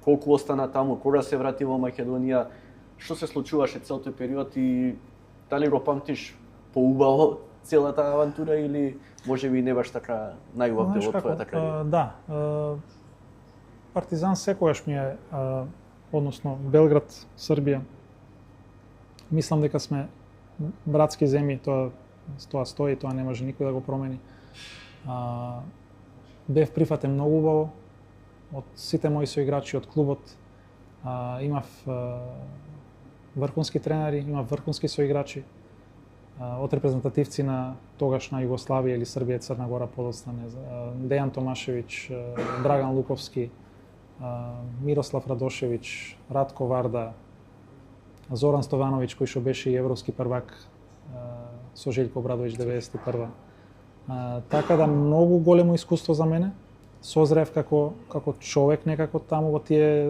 колку остана таму, кога се врати во Македонија, што се случуваше цел тој период и дали го памтиш поубаво целата авантура или можеби не баш така најубав дел од твојата кариера? Да. Партизан секогаш ми е, односно Белград, Србија. Мислам дека сме братски земји, тоа стои, тоа не може никој да го промени. Бев прифатен многу убаво од сите мои соиграчи од клубот. Имав врхунски тренери, имав врхунски соиграчи од репрезентативци на тогашна Југославија или Србија и Црна Гора подоцна, Дејан Томашевиќ, Драган Луковски, Мирослав Радошевиќ, Радко Варда, Зоран Стовановиќ кој што беше и европски првак со Желјко Обрадовиќ 91. Така да многу големо искуство за мене. Созрев како човек некако таму во тие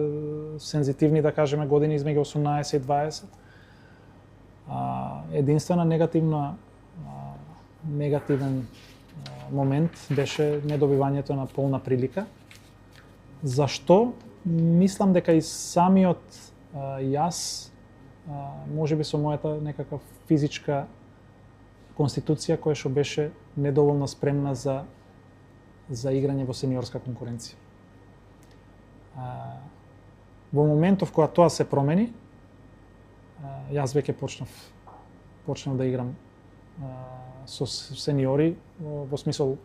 сензитивни, да кажеме, години измеѓу 18 и 20. Единствена негативен момент беше недобивањето на полна прилика. Зашто? Мислам дека и самиот јас, можеби со мојата некаква физичка конституција која што беше недоволно спремна за играње во сениорска конкуренција. Во моментов кога тоа се промени, јас веќе почнав да играм со сениори, во смисол,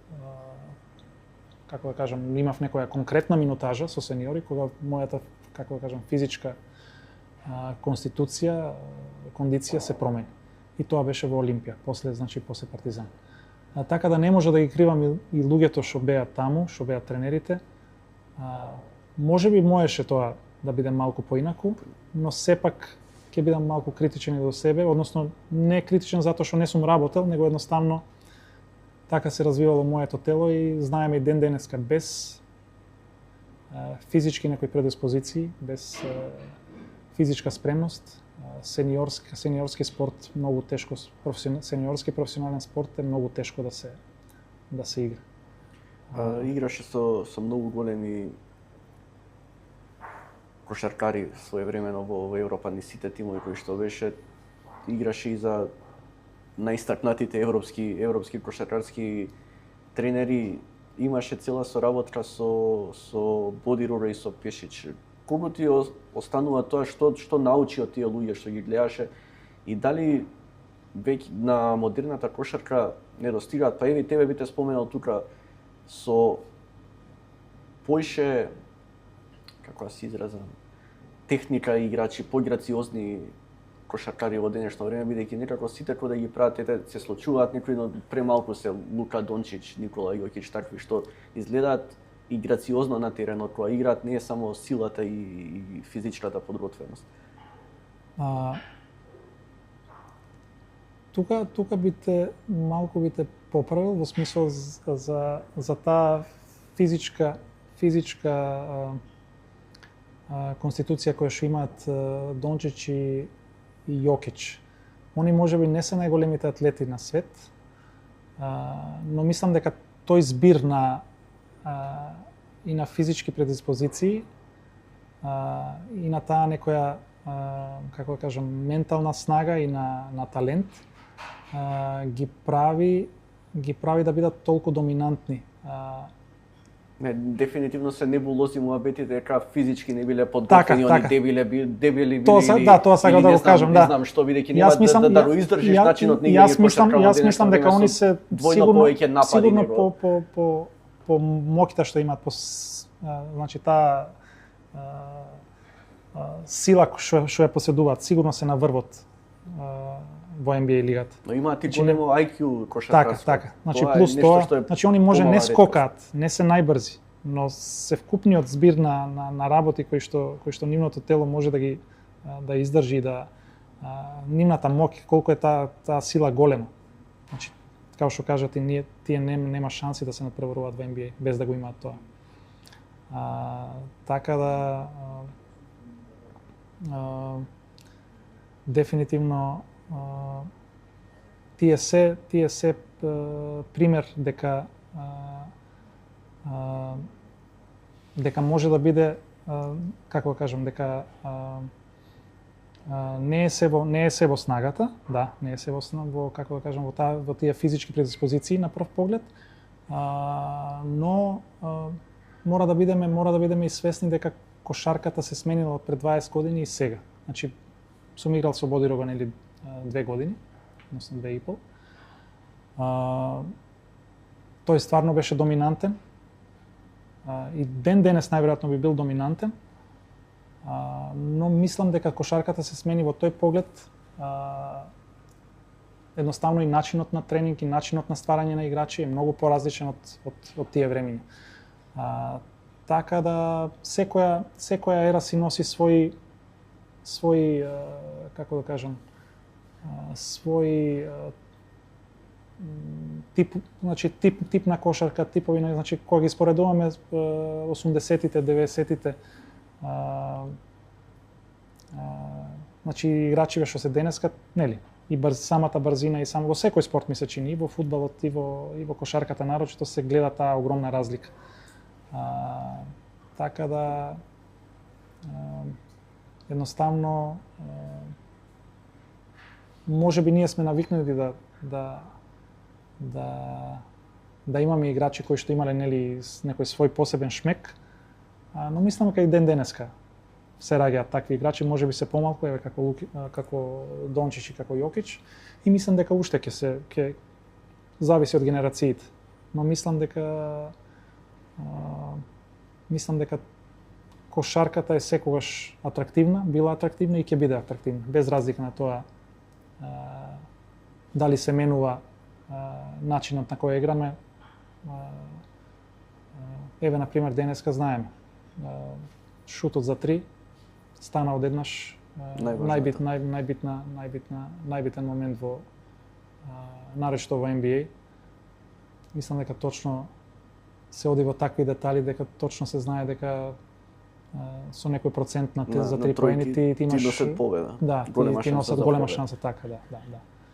како да кажам, имав некоја конкретна минутажа со сениори, кога мојата, како да кажам, физичка конституција, кондиција се промени. И тоа беше во Олимпија, после Партизан. Така да не може да ги кривам и луѓето што беа таму, што беа тренерите. Можеби можеше тоа да биде малку поинаку, но сепак ќе бидам малку критичен и до себе, односно не критичен затоа што не сум работел, него едноставно така се развивало моето тело и знаеме и ден денеска без физички некои предиспозиции, без физичка спремност, сениорски спорт многу тешко, сениорски професионален спорт е многу тешко да се игра. Играше со многу големи кошаркари своевремено во Европа, ни сите тимови кои што беше, играше и за најистакнатите европски кошаркарски тренери, имаше цела соработка со Бодирура и со Пешич. Колку ти останува тоа што научи од тие луѓе што ги гледаше и дали веќе на модерната кошарка не достигаат, па еве тебе би те споменал тука со поише, како да се изразам, техника и играчи, пограциозни кошаркари во денешно време, бидејќи некако сите кои да ги пратите се случуваат некои, но премалку се Лука Дончич, Никола Јокич, такви што изгледаат и грациозно на теренот, кога играат не е само силата и физичката подготвеност. Тука малку би те поправил во смисол за таа физичка конституција која што имаат Дончич и Јокич. Они можеби не се најголемите атлети на свет, но мислам дека тој збир и на физички предиспозиции и на таа некоја, како да кажам, ментална снага и на талент ги прави да бидат толку доминантни. Не, дефинитивно се небулози муабетите дека физички не биле подготвени, они дебели били. Тоа сака да го кажам, да. Не знам што бидејќи нема да го издржиш начинот на играње кошарка. Јас мислам дека они се сигурно по моќта што имаат, значи таа сила што ја поседуваат, сигурно се на врвот во NBA лигата. Но имаат и големо IQ кошаркарство. Така. Значи плюс тоа, значи они може не скокаат, не се најбрзи, но се вкупниот збир на работи кои што нивното тело може да издржи, нивната моќ, колку е таа сила голема. Значи, како што кажат и тие нема шанси да се надпреваруваат во NBA без да го имаат тоа. Така да дефинитивно тие се пример дека може да биде, како да кажам, дека Не е се во снагата, да, не е се во како да кажам во тие физички предиспозиции на прв поглед, но мора да бидеме и свесни дека кошарката се сменила од пред 20 години и сега. Значи сум играл со Бодирога нели 2 години, односно 2,5. Тој стварно беше доминантен. И денес најверојатно би бил доминантен. Но мислам дека кошарката се смени во тој поглед, едноставно и начинот на тренинг и начинот на стварање на играчи е многу поразличен од тие времиња. Така да секоја ера си носи свој како да кажам, свој тип на кошарка, типови, значи кога ги споредуваме 80-тите, 90-тите, значи играчиве што се денеска, нели, и самата брзина и само во секој спорт ми се чини, и во фудбалот и во кошарката нарочито се гледа таа огромна разлика. Така да едноставно можеби ние сме навикнати да имаме играчи кои што имале нели некој свој посебен шмек, но мислам дека и денеска се раѓаат такви играчи, можеби се помалку, еве како Дончич и како Јокич, и мислам дека уште ќе зависи од генерациите. Но мислам дека кошарката е секогаш атрактивна, била атрактивна и ќе биде атрактивна, без разлика на тоа дали се менува начинот на кој играме. Еве, например, денеска знаеме, шутот за 3 стана одеднаш најбитен момент во нарочито во NBA. Мислам дека точно се оди во такви детали, дека точно се знае дека со некој процент за 3 поени ти имаш носат победа. Да, ти носат голема шанса, така, да.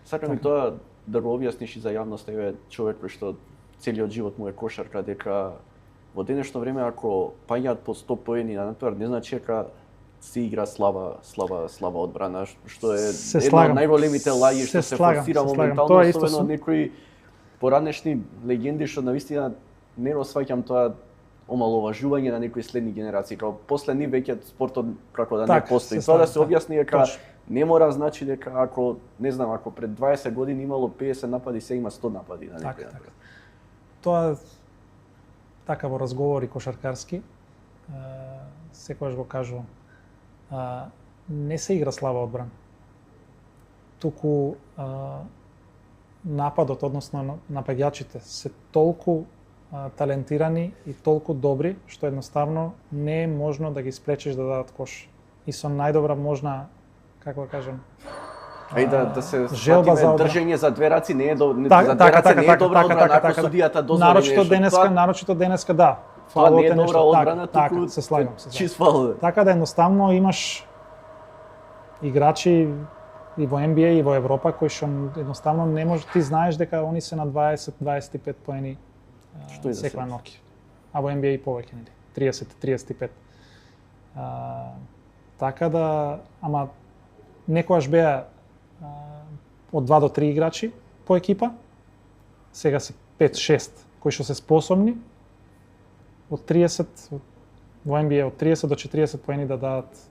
Сакам и тоа да го објасниш и за јавноста, еве човек кој што целиот живот му е кошарка, дека во денешно време ако паѓаат по 100 поени на натпревар, не значи дека се игра слаба одбрана, што е една од најголемите лаги што се форсира моментално, особено од некои поранешни легенди што навистина не сваќам тоа омаловажување на некои следни генерации, како после нив веќе спортот како да не постои. Тоа да се објасни дека не мора значи дека ако пред 20 години имало 50 напади, сега има 100 напади на некој. Така. Тоа така во разговори кошаркарски секогаш го кажувам. Не се игра слаба одбрана. Туку нападот, односно напаѓачите се толку талентирани и толку добри, што едноставно не е можно да ги спречиш да дадат кош. И со најдобра можна, како да кажам, и да се држење за две раци не е добро одбрана, ако судијата дозволи нешто. Нарочито денеска, да. Тоа не е добра одбрана, туку се слагам. чист фаул. Така да едноставно имаш играчи и во NBA и во Европа кои што едноставно не може, ти знаеш дека они се на 20-25 поени секоја ноќ. А во NBA повеќе, нели? 30-35. Така да, ама некојаш беа од 2 до 3 играчи по екипа, сега се 5-6 кои што се способни од 30 во NBA од 30 до 40 поени да дадат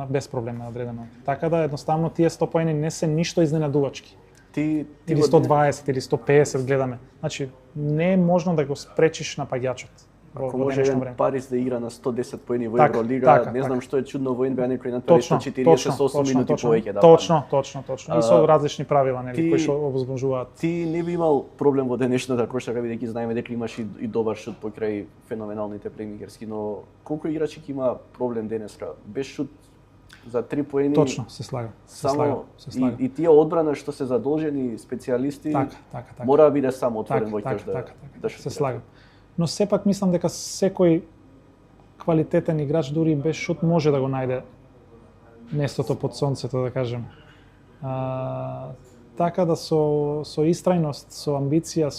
без проблем на одредено. Така да едноставно тие 100 поени не се ништо изненадувачки. Или 120 или 150 гледаме. Значи не е можно да го спречиш напаѓачот. Ако може еден Парис да игра на 110 поени во Евролига, не знам што е чудно во NBA некој на 140 со 8 минути повеќе да. Точно. И со различни правила, нели, кои што овозможуваат. Ти не би имал проблем во денешната кошарка, бидејќи знаеме дека имаш и добар шут покрај феноменалните плеймейкерски, но колку играчи ќе има проблем денеска без шут за 3 поени? Точно, се слагам. И тие одбрана што се задолжени специјалисти, мора да биде само отворен во кеш да се слагам. Но сепак мислам дека секој квалитетен играч дури без шут може да го најде местото под сонцето, да кажем. Така да со истрајност, со амбиција,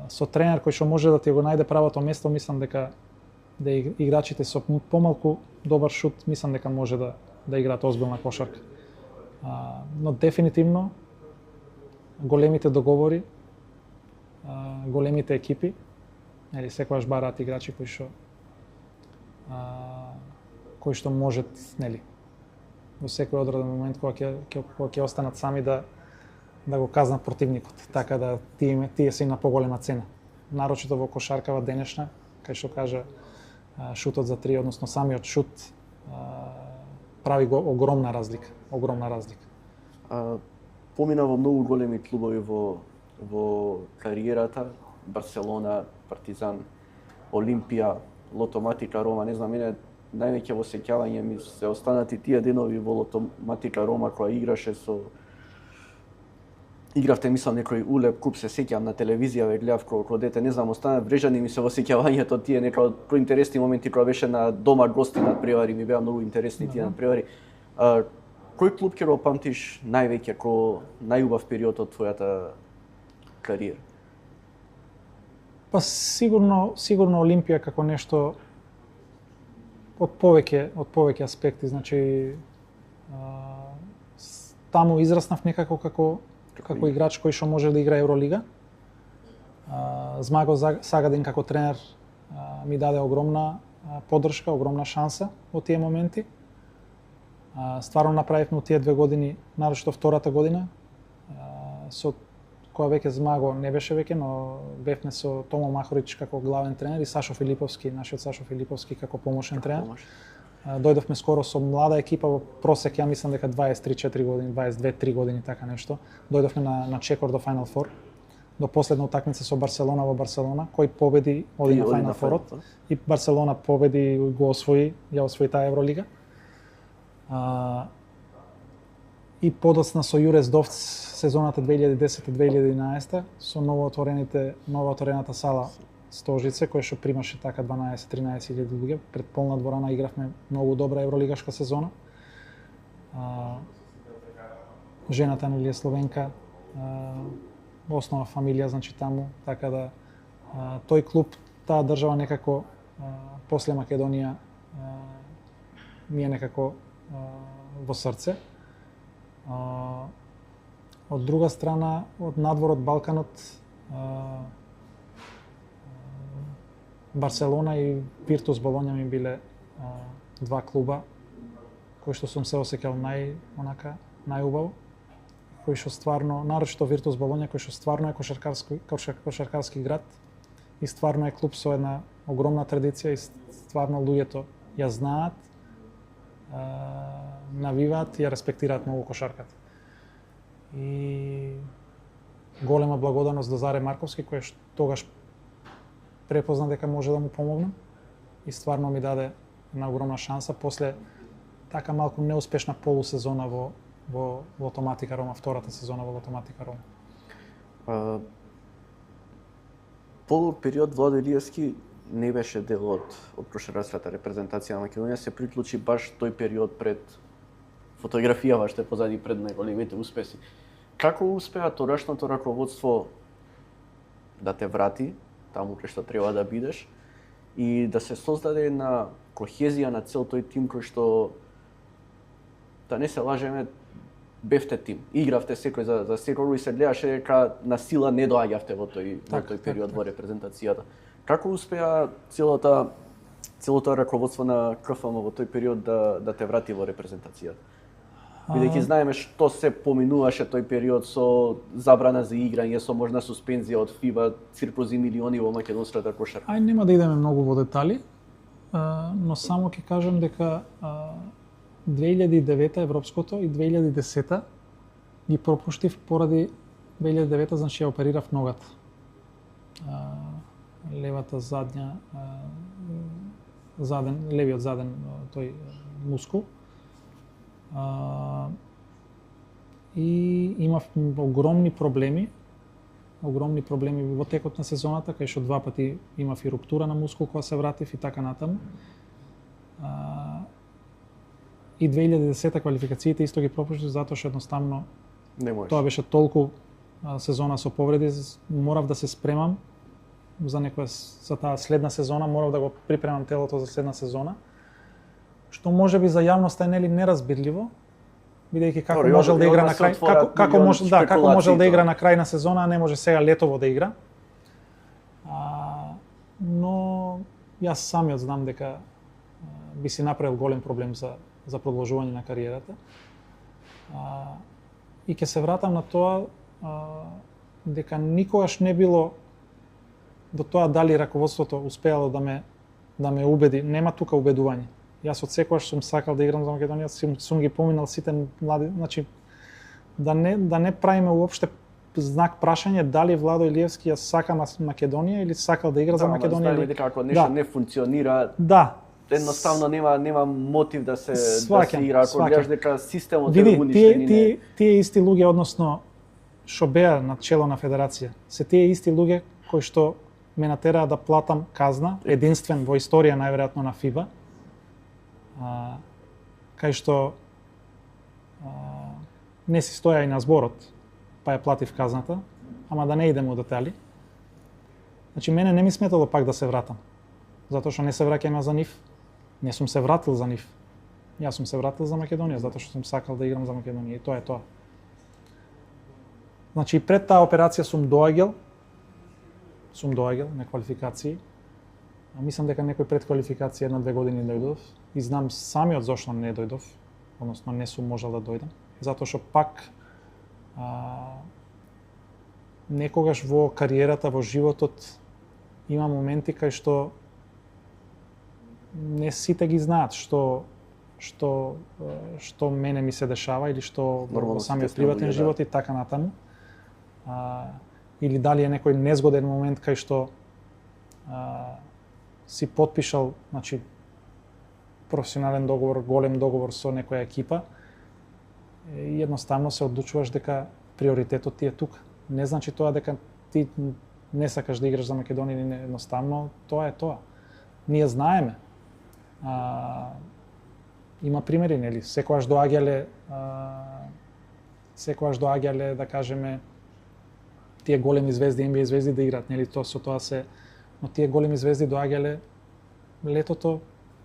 со тренер кој што може да ти го најде правото место, мислам дека играчите со помалку добар шут, мислам дека може да да играат озбилна кошарка. Но дефинитивно големите договори, големите екипи, нели секогаш бараат играчи кои што можат, нели, во секој одреден момент кога ќе останат сами да го казнат противникот, така да тие се на поголема цена. Нарочито во кошаркава денешна, кај што кажа шутот за 3, односно самиот шут прави го огромна разлика. Помина во многу големи клубови во кариерата, Барселона, Партизан, Олимпија, Лотоматика Рома, не знам, мене највеќе во сеќавање ми се останати тие денови во Лотоматика Рома која игравте, мислам, некој улеп куп, се сеќавам на телевизија, ве гледав кога дете, не знам, остана врежани ми се во сеќавањето тие некои интересни моменти кога беше на дома гости над превари, ми беа многу интересни тие надпревари. Кој клуб ќе го памтиш највеќе како најубав период од твојата кариера? Па сигурно Олимпија како нешто од повеќе аспекти, значи таму израснав некако како играч кој што може да игра Евролига. Змаго Сагадин како тренер ми даде огромна поддршка, огромна шанса во тие моменти. Стварно направивме тие 2 години, навечто втората година, со која веќе Змаго не беше веќе, но бевме со Томо Махорич како главен тренер и Сашо Филиповски, нашиот Сашо Филиповски како помошен тренер. Дојдовме скоро со млада екипа во просек, ја мислам дека 23-4 години, 22-3 години, така нешто. Дојдовме на чекор до Final Four, до последна утакмица со Барселона во Барселона, кој победи, оди на Final Four и Барселона победи, го освои, ја освои таа Евролига. И подоцна со Јурес Довц сезоната 2010-2011 со новоотворената сала Стожице, кој што примаше така 12-13 илјади луѓе. Пред полна дворана игравме многу добра евролигашка сезона. Жената нели е словенка, основа фамилија, значи таму, така да тој клуб, таа држава некако после Македонија ми е некако во срце. Од друга страна, од надвор од Балканот, Барселона и Виртус Болоња ми биле 2 клуба кои што сум се осеќал најубаво, кои што стварно, нарочито Виртус Болоња, кој што стварно е кошаркарски град и стварно е клуб со една огромна традиција и стварно луѓето ја знаат, навиваат и ја респектираат многу кошарката. И голема благодарност до Заре Марковски, кој што тогаш препозна дека може да му помогнам и стварно ми даде една огромна шанса после така малку неуспешна полусезона во Лотоматика Рома, втората сезона во Лотоматика Рома. Полу период Владо Илиевски не беше дел од кошаркарската репрезентација на Македонија, се приклучи баш тој период пред фотографија што е позади пред најголемите успеси. Како успеа тогашното раководство да те врати таму кај што треба да бидеш и да се создаде една кохезија на цел тој тим кој што, да не се лажеме, бевте тим. Игравте секој за секој и се гледаше дека на сила не доаѓавте во тој период во репрезентацијата. Како успеа целото раководство на КФМ во тој период да те врати во репрезентацијата? Бидејќи знаеме што се поминуваше тој период со забрана за играње, со можна суспензија од ФИБА, циркузи милиони во македонската кошарка. Нема да идеме многу во детали, но само ќе кажам дека 2009 европското и 2010 ги пропуштив поради 2009, значи ја оперирав ногата. Левата задња, левиот заден тој мускул. И имав огромни проблеми во текот на сезоната, кај што 2 пати имав и руптура на мускул кога се вратив и така натаму. И 2010 квалификациите исто ги пропуштив затоа што едноставно тоа беше толку сезона со повреди, морав да се спремам за таа следна сезона, морав да го припремам телото за следна сезона, што можеби за јавноста е нели неразбирливо, бидејќи како Добре, можел да и игра одма на се крај, отворат како милион може како можел да шпекулации игра тоа. на крај на сезона, а не може сега летово да игра. Но јас самиот знам дека би си направил голем проблем за продолжување на кариерата. И ќе се вратам на тоа дека никогаш не било до тоа дали раководството успеало да ме убеди. Нема тука убедување. Јас од секогаш сум сакал да играм за Македонија, сум ги поминал сите млади, значи да не правиме уопште знак прашање дали Владо Илиевски ја сака Македонија или сакал да игра за Македонија или дека ако нешто не функционира, да, едноставно нема мотив да се Сваќам, игра, ако сваќам. гледаш дека системот е види, уништен. тие исти луѓе, односно што беа на чело на федерација, се тие исти луѓе кои што ме натераа да платам казна, единствен во историја најверојатно на ФИБА, кај што не си стоја и на зборот, па ја платив казната, ама да не идеме во детали. Значи, мене не ми сметало пак да се вратам, затоа што не се враќам за нив. Не сум се вратил за нив. Јас сум се вратил за Македонија, затоа што сум сакал да играм за Македонија и тоа е тоа. Значи, пред таа операција сум доаѓал на квалификации. Мислам дека некој пред квалификација 1-2 години дојдов и знам самиот зошто не дојдов, односно не сум можел да дојдам, затоа што пак некогаш во кариерата, во животот има моменти кај што не сите ги знаат што мене ми се дешава или што во самиот приватен живот и така натаму. Или дали е некој незгоден момент кај што си потпишал, значи, професионален договор, голем договор со некоја екипа, и едноставно се одлучуваш дека приоритетот ти е тука. Не значи тоа дека ти не сакаш да играш за Македонија или не, едноставно тоа е тоа. Ние знаеме. Има примери, нели, секогаш доаѓале, да кажеме, тие големи звезди, NBA звезди да играат, нели, со тоа се, но тие големи звезди доаѓале летото,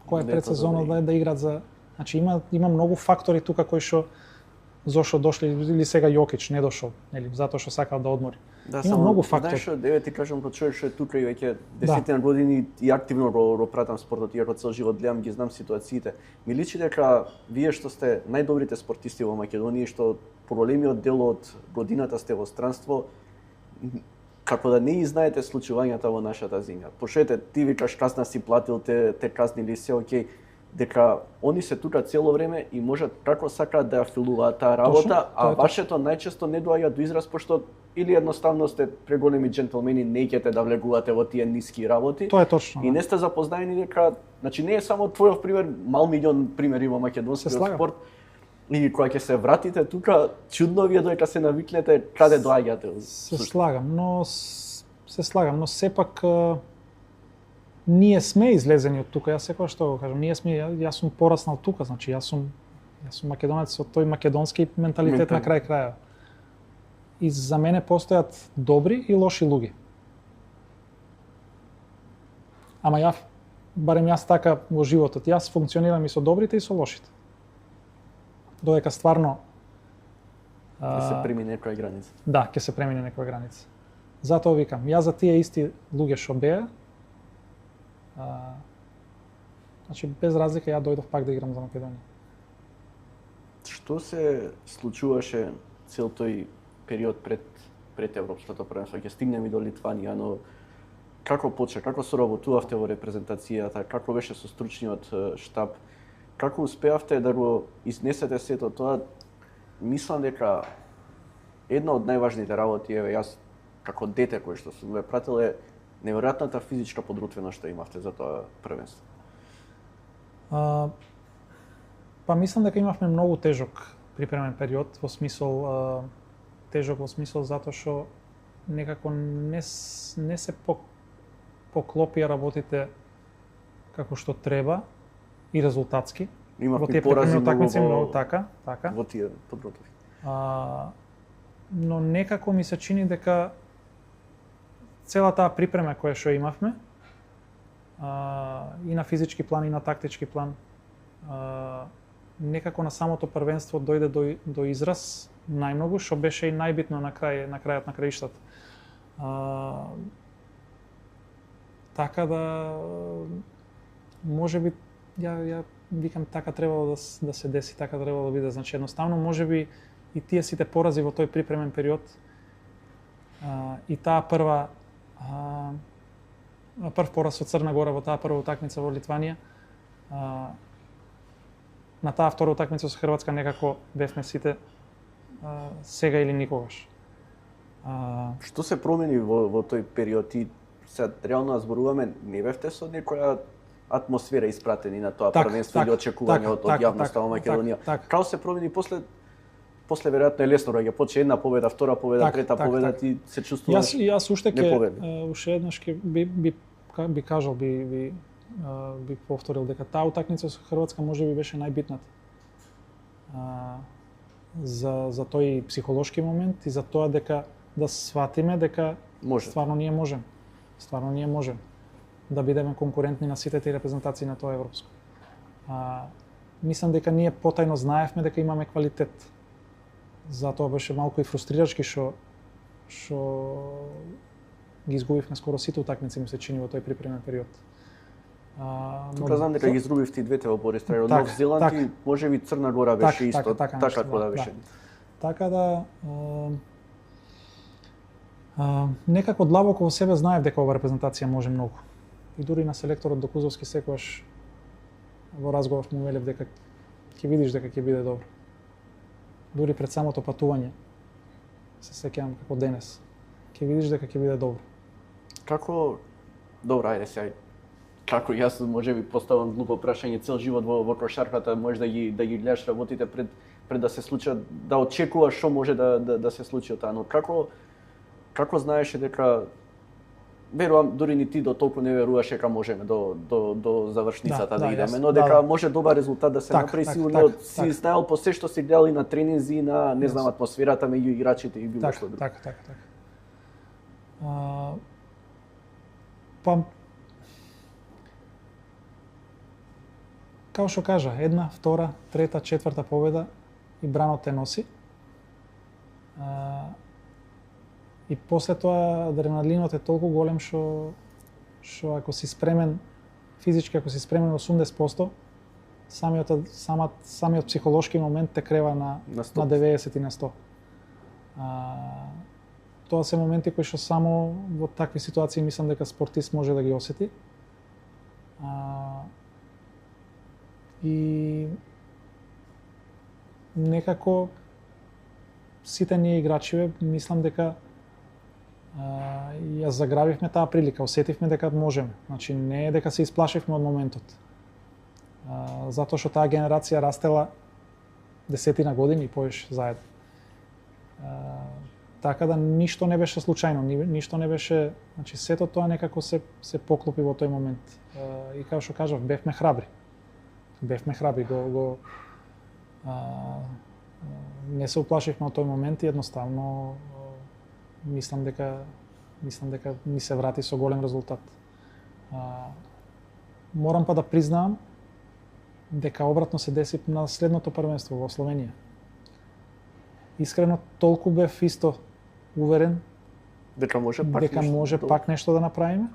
кој е пред сезонот да играат за, значи има многу фактори тука кои што зошто дошли или сега Јокич не дошол, нели, затоа што сакал да одмори. Да, има многу фактори. Знаеш што, еве ти кажам како човек што е тука и веќе десетина години и активно го пратам спортот, иако цел живот гледам, ги знам ситуациите. Ми личи дека вие што сте најдобрите спортисти во Македонија, што поголемиот дел од годината сте во странство, како да не знаете случувањата во нашата земја. Пошете, ти викаш казна си платил, те казнили се, окей, дека они се тука цело време и можат како сакаат да ја филуваат таа работа, а вашето најчесто не доаѓа до израз, пошто или едноставно сте преголеми джентлмени, не ќете да влегувате во тие ниски работи. Тоа е точно. И не сте запознаени дека, значи не е само твојов пример, мал милион примери во македонскиот спорт. И кога ќе се вратите тука, чудно ви е додека се навикнете каде доаѓате. Се слагам, но сепак ние сме излезени од тука. Јас секогаш што го кажам, јас сум пораснал тука, значи јас сум македонец со тој македонски менталитет на крај крајава. И за мене постојат добри и лоши луѓе. Ама барем јас така во животот, јас функционирам и со добрите и со лошите. Додека стварно ќе се премине некоја граница. Да, ќе се премине некоја граница. Затоа викам, јас за тие исти луѓе што беа, значи без разлика ја дојдов пак да играм за Македонија. Што се случуваше цел тој период пред европското првенство? Ќе стигнеме и до Литванија, но како почна, како соработувавте во репрезентацијата, како беше со стручниот штаб, како успеавте да го изнесете сето тоа? Мислам дека една од најважните работи, еве јас како дете кој што сум ве пратил, е неверојатната физичка подготвеност што имавте за тоа првенство. Па мислам дека имавме многу тежок припремен период, во смисол тежок во смисол затоа што некако не се поклопија работите како што треба и резултатски. Имавме порази многу така. Во тие подготовки. Но некако ми се чини дека цела таа припрема која што имавме, и на физички план и на тактички план, некако на самото првенство дојде до израз најмногу, што беше и најбитно на крајот на краиштата. Така да можеби ја викам така требало да се деси, така требало да биде. Значи едноставно можеби и тие сите порази во тој припремен период и таа прв пораз со Црна Гора во таа прва утакмица во Литванија, на таа втора утакмица со Хрватска некако бевме сите сега или никогаш. Што се промени во тој период? И сега реално зборуваме, не бевте со некоја атмосфера испратени на тоа првенство или очекување од јавноста во Македонија. Како се промени после веројатно е лесно раѓа, почне една победа, втора победа, трета победа, ти се чувствуваш. Јас уште еднаш би кажал, би повторил дека таа утакмица со Хрватска можеби беше најбитната. За тој психолошки момент и за тоа дека да сватиме дека стварно ние можеме да бидеме конкурентни на сите тие репрезентации на тоа европско. Мислам дека ние потајно знаевме дека имаме квалитет. Затоа беше малку и фрустрирачки што ги изгубивме скоро сите утакмици, ми се чини во тој припремен период. Тука знам дека ги изгубивте и двете во Бористрај, од Нов Зеланд и можеби Црна Гора беше исто, така да беше. Така да некако длабоко во себе знаев дека ова репрезентација може многу. И дури на селекторот Докузовски секогаш во разговор му велев дека ќе видиш дека ќе биде добро. Дури пред самото патување се сеќавам како денес. Ќе видиш дека ќе биде добро. Како ајде сега. Како јас можеби поставам глупо прашање, цел живот во кошарката можеш да ги гледаш работите пред да се случат, да очекуваш што може да се случи од таа, но како знаеше дека верувам дури ни ти до толку не веруваш дека можеме до завршницата да идеме, но дека може добар резултат да се направи, сигурно си знаел по се што си гледал и на тренинзи, на не знам атмосферата меѓу играчите и било што друго. Така. Па као што кажа, една, втора, трета, четврта победа и бранот те носи. И после тоа адреналинот е толку голем што ако си спремен физички, ако си спремен 80%, самиот психолошки момент те крева на 90 и на 100. Тоа се моменти кои што само во такви ситуации мислам дека спортист може да ги осети. И некако сите ние играчиве мислам дека ја заграбивме таа прилика, осетивме дека можеме. Значи не е дека се исплашивме од моментот. Затоа што таа генерација растела десетина години и повеќе заедно. Така да ништо не беше случајно, ништо не беше, значи сето тоа некако се поклопи во тој момент. И како што кажав, бевме храбри, не се уплашивме од тој момент и едноставно мислам дека ни се врати со голем резултат. Морам па да признаам дека обратно се деси на следното првенство во Словенија. Искрено толку бев исто уверен дека може пак нешто да направиме.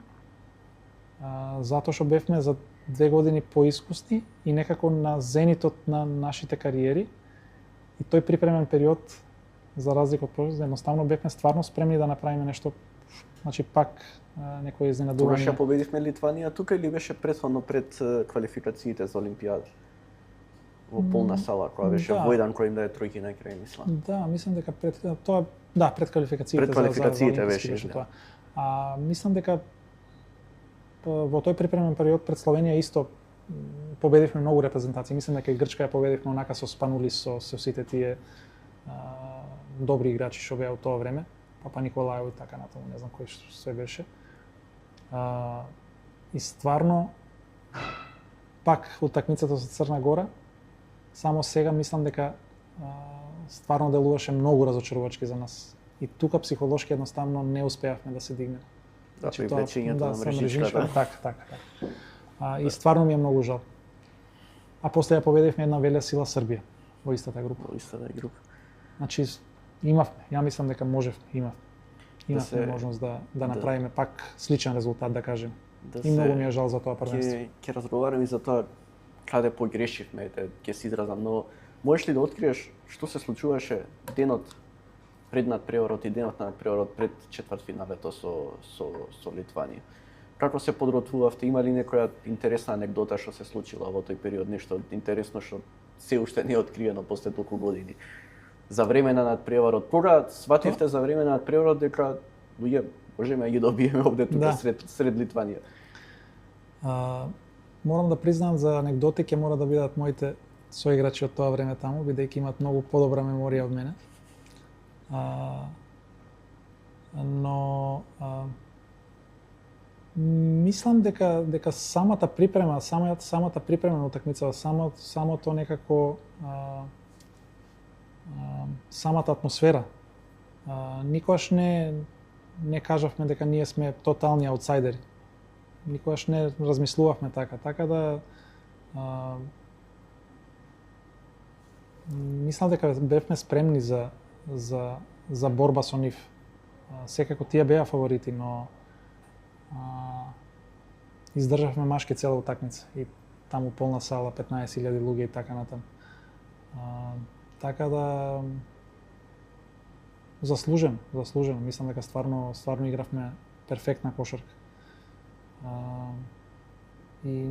Затоа што бевме за 2 години поискусни и некако на зенитот на нашите кариери и тој припремен период, за разлика од прошлот, едноставно бевме стварно спремни да направиме нешто, значи пак некој изненадување. Тогаш ја победивме Литванија тука или беше претходно пред квалификациите за Олимпијада? Во полна сала, која беше во еден кој им даде тројки на крај, мислам. Да, мислам дека пред квалификациите. Пред квалификациите беше тоа. Мислам дека во тој припремен период пред Словенија исто победивме многу репрезентации. Мислам дека и Грчка ја победивме онака со Спанулис, со сите тие добри играчи што беа во тоа време. Папа Николаев и така натаму, не знам кој се беше. И стварно пак утакмицата со Црна Гора, само сега мислам дека стварно делуваше многу разочарувачки за нас. И тука психолошки едноставно не успеавме да се дигнеме. Значи привлечењето на мрежичката. Така. И стварно ми е многу жал. а после ја победивме една велја сила Србија во истата група. Во истата група. Значи имавме, ја мислам дека имавме можност да направиме пак сличен резултат, да кажем. И многу ми е жал за тоа првенство. Ќе разговараме и за тоа каде погрешивме, ќе се изразам, но можеш ли да откриеш што се случуваше денот пред надпреварот и денот на надпреварот пред четвртфиналето со Литванија? Како се подготвувавте? Има ли некоја интересна анегдота што се случила во тој период, нешто интересно што се уште не е откриено после толку години? За време на надпреварот, кога свативте за време на надпреварот дека луѓе можеме да ги добиеме овде тука сред Литванија? Морам да признам, за анегдоти ќе мора да бидат моите соиграчи од тоа време таму, бидејќи имаат многу подобра меморија од мене. Но мислам дека самата припрема на утакмицата, самото некако самата атмосфера. Никогаш не кажавме дека ние сме тотални аутсайдери. Никогаш не размислувавме така. Така да мислам дека бевме спремни за борба со нив. Секако тие беа фаворити, но издржавме машки цела утакмица и таму полна сала, 15.000 луѓе и така натаму. Така да заслужено. Мислам дека стварно игравме перфектна кошарка. И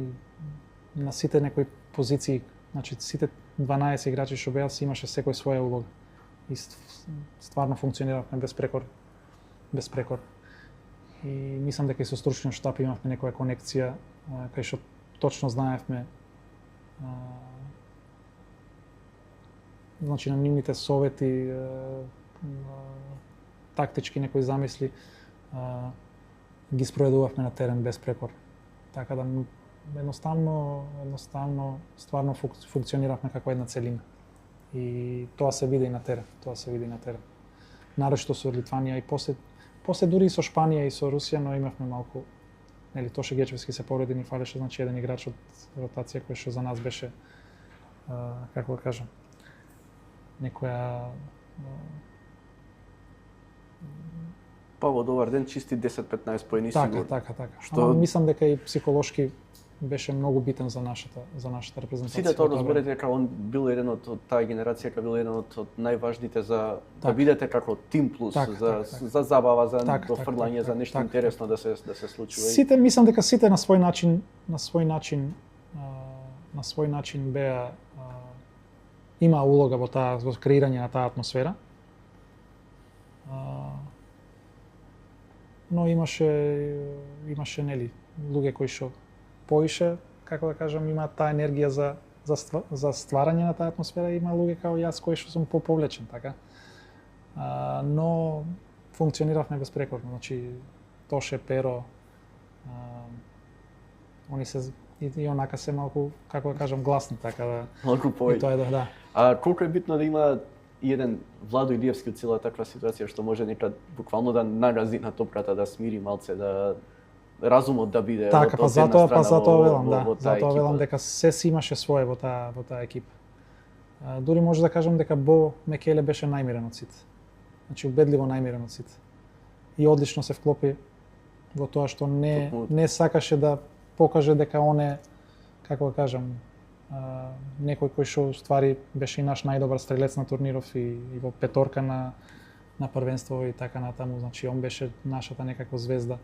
на сите некои позиции, значи сите 12 играчи што беа, си имаше секој своја улога. И стварно функциониравме без прекор. И мислам дека и со стручниот штаб имавме некоја конекција кај што точно знаевме значи на нивните совети, тактички некои замисли ги спроведувавме на терен без прекор. Така да едноставно стварно функциониравме како една целина. И тоа се види на терен, Нарошто со Литванија и после дури и со Шпанија и со Русија, но имавме малку, нели, Тоше Гечевски се повреди, ни фалеше, значи еден играч од ротација кој што за нас беше како да кажам, некоја во добар ден чисти 10-15 поени сигурно. Така. Што мислам дека и психолошки беше многу битен за нашата репрезентација. Сите тоа разберете дека он бил еден од таа генерација, дека бил еден од најважните за да бидете како тим плюс, за забава, за дофрлање, за нешто интересно да се случува. Сите мислам дека сите на свој начин беа има улога во креирање на таа атмосфера. Но имаше нели луѓе кои што поише, како да кажам, имаат таа енергија за стварање на таа атмосфера, има луѓе како јас кои што сум поповлечен, така. Но функциониравме безпрекорно, значи Тоше, Перо, они се и онака се малку, како да кажам, гласни, така да. Малку пои. Тоа е да. А колку е битно да има еден Владо Илиевски од цела таква ситуација што може некад буквално да нагази на топката, да смири малце, да разумот да биде така, од затоа велам дека се си имаше свое во таа екипа. Дури може да кажам дека Бо Мекеле беше најмирен од сите. Значи убедливо најмирен од сите. И одлично се вклопи во тоа што не сакаше да покаже дека он е, како да кажам, некој кој што ствари беше и наш најдобар стрелец на турниров и во петорка на првенство и така натаму, значи он беше нашата некаква звезда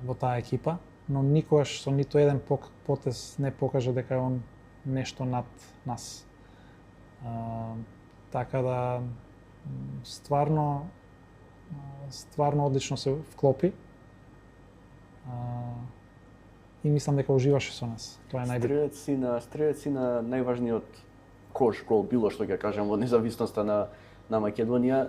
во таа екипа, но никогаш со ниту еден потез не покаже дека он нешто над нас. Така да стварно одлично се вклопи. И мислам дека уживаше со нас. Тоа е најбитно. Стрелец си на најважниот кош гол, било што ќе кажам, во независноста на Македонија,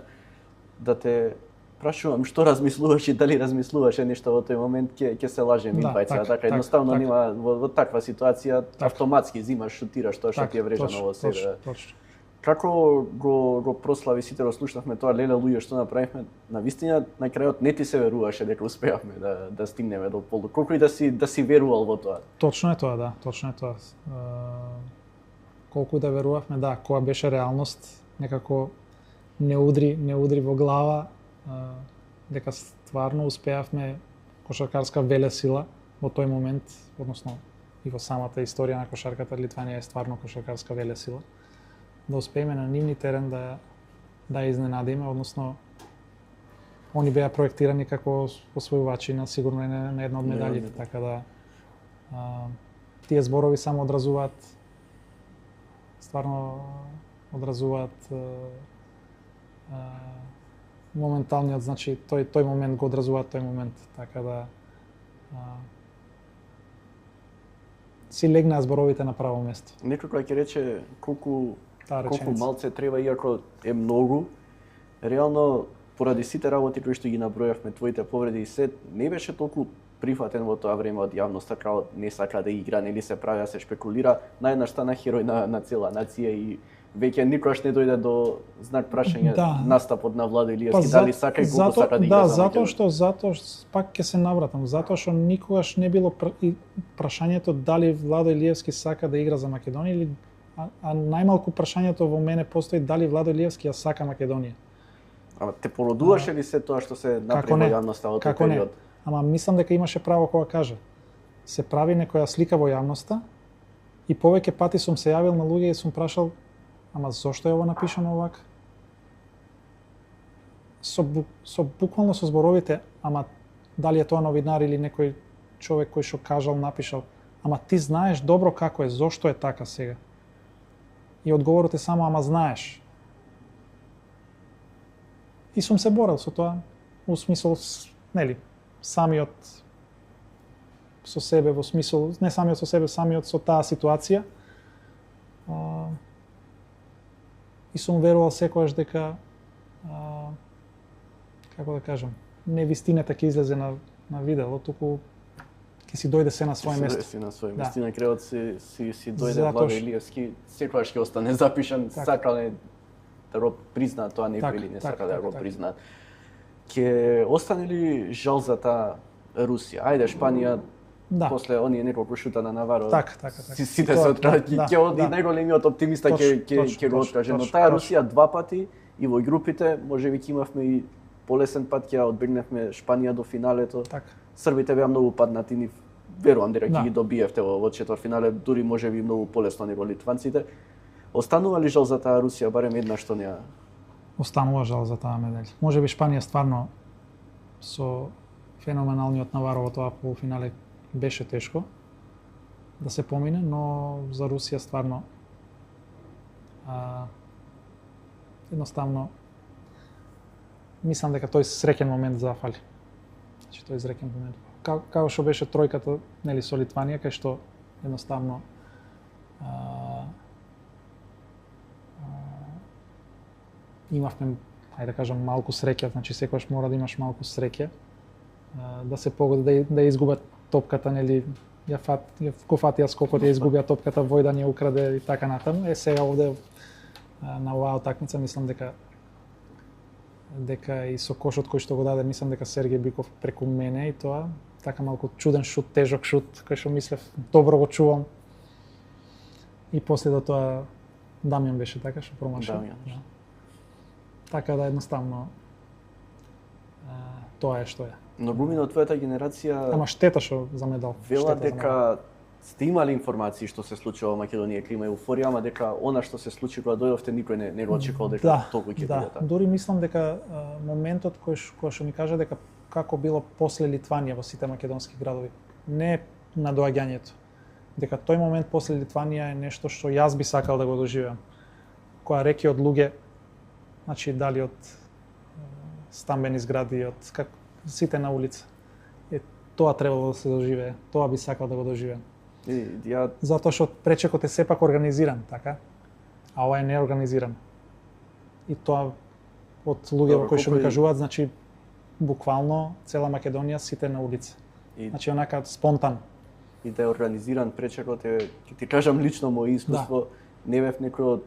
да те прашувам што размислуваш и дали размислуваше нешто во тој момент, ќе се лажем инвајца, така едноставно нема во таква ситуација автоматски зимаш, шутираш тоа што ти е врежано во себе. Како го прослави, сите го слушнавме тоа, леле луѓе што направивме, на вистина на крајот не ти се веруваше дека успеавме да стигнеме до полу. Колку и да си верувал во тоа. Точно е тоа, да, точно е тоа. Колку да верувавме, да, кога беше реалност, некако не удри во глава дека стварно успеавме кошаркарска велесила во тој момент, односно и во самата историја на кошарката, Литванија е стварно кошаркарска велесила. Да успееме на нивни терен да изненадиме, односно они беа проектирани како освојувачи на сигурно на една од медалите, така да тие зборови само одразуваат стварно одразуваат моменталниот, значи тој момент го одразуваат тој момент, така да си легнаа зборовите на право место. Некој кој ќе рече колку малце треба, иако е многу, реално поради сите работи кои што ги набројавме, твоите повреди и се, не беше толку прифатен во тоа време од јавноста, крајот не сака да игра, нели се прави, да се шпекулира, најнаш стана херој на цела нација и веќе никош не дојде до знак прашање настапот на Владо Илиевски, дали сака и колку сака да игра. Да, затоа што пак ќе се навратам, затоа што никогаш не било прашањето дали Владо Илиевски сака да игра за Македонија или а најмалку прашањето во мене постои дали Владо Илиевски ја сака Македонија. Ама те породуваше ли се тоа што се направи во јавноста во тој период? Ама мислам дека имаше право кога кажа. Се прави некоја слика во јавноста и повеќе пати сум се јавил на луѓе и сум прашал, ама зошто е ова напишано овака? Буквално со зборовите, ама дали е тоа новинар или некој човек кој што кажал, напишал, ама ти знаеш добро како е, зошто е така сега? И одговорот е само, ама знаеш. И сум се борел со тоа, во смисол, нели, самиот со себе, во смисол, не самиот со себе, самиот со таа ситуација. И сум верувал секогаш дека, како да кажам, не вистината ќе излезе на видело, туку ќе си дојде се на своје место. Си на своје место, на крајот си дојде Владо Илиевски, секогаш ќе остане запишан, сакале да го признаат тоа некој или не сака да го признаат. Ќе остане ли жал за таа Русија? Ајде, Шпанија, после оние неколку шута на Наваро, сите се откажат, ќе оди најголемиот оптимиста ќе го откаже, но таа Русија два пати и во групите, можеби ќе имавме и полесен пат, ќе одбегнавме Шпанија до финалето. Србите беа многу паднати, ни верувам дека ќе ги добиевте во четвртфинале, дури можеби многу полесно него литванците. Останува ли жал за таа Русија, барем една што не? Останува жал за таа медалја. Можеби Шпанија стварно со феноменалниот Наваро во тоа полуфинале беше тешко да се помине, но за Русија стварно едноставно мислам дека тој среќен момент зафали. Значи тој среќен момент. Како што беше тројката, нели, со Литванија, кај што едноставно имавме, ајде да кажам, малку среќа, значи секогаш мора да имаш малку среќа да се погоди да изгубат топката, нели, го фатија скокот, ја изгубија топката, Војдан ја украде и така натаму. Сега овде на оваа утакмица мислам дека и со кошот кој што го даде, мислам дека Сергеј Биков преку мене и тоа, така малку чуден шут, тежок шут, кој што мислев добро го чувам. И после до тоа Дамјан беше така што промашал. Така да едноставно тоа е што е. Многумина од твојата генерација... Ама штета што за медал. Вела дека сте имали информации што се случува во Македонија, клима еуфорија, ама дека она што се случи кога дојдовте никој не го очекувал дека толку ќе биде така. Дури мислам дека моментот кој што ми кажа дека како било после Литванија во сите македонски градови, не на доаѓањето. Дека тој момент после Литванија е нешто што јас би сакал да го доживеам. Која реки од луѓе, значи дали од стамбени згради, од сите на улица. Тоа требало да се доживее. Тоа би сакал да го доживеам. Затоа што пречекот е сепак организиран, така? А ова е неорганизиран. И тоа од луѓе кои што ми кажуваат, значи буквално цела Македонија сите на улица. Значи онака спонтан. И да е организиран пречекот е, ќе ти кажам лично моје искуство, не бев некој од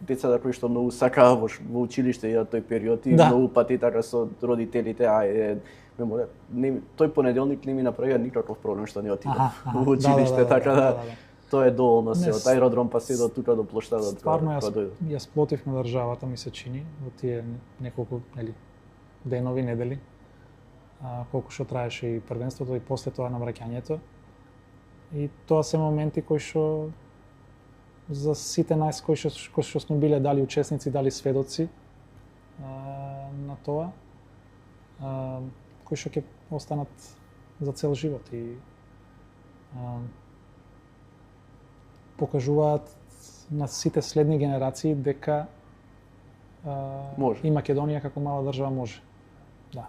децата кои што многу сакаа во училиште и тој период и многу пати така со родителите, тој понеделник не ми направија никаков проблем што не отидов во училиште, така да тоа е доволно се од аеродром па се до тука до плоштадот. Стварно ја сплотивме државата, ми се чини, во тие неколку денови, недели, колку што траеше и првенството и после тоа навраќањето. И тоа се моменти кои што за сите нас кои што сме биле дали учесници, дали сведоци на тоа, кои што ќе останат за цел живот и покажуваат на сите следни генерации дека и Македонија како мала држава може. Да.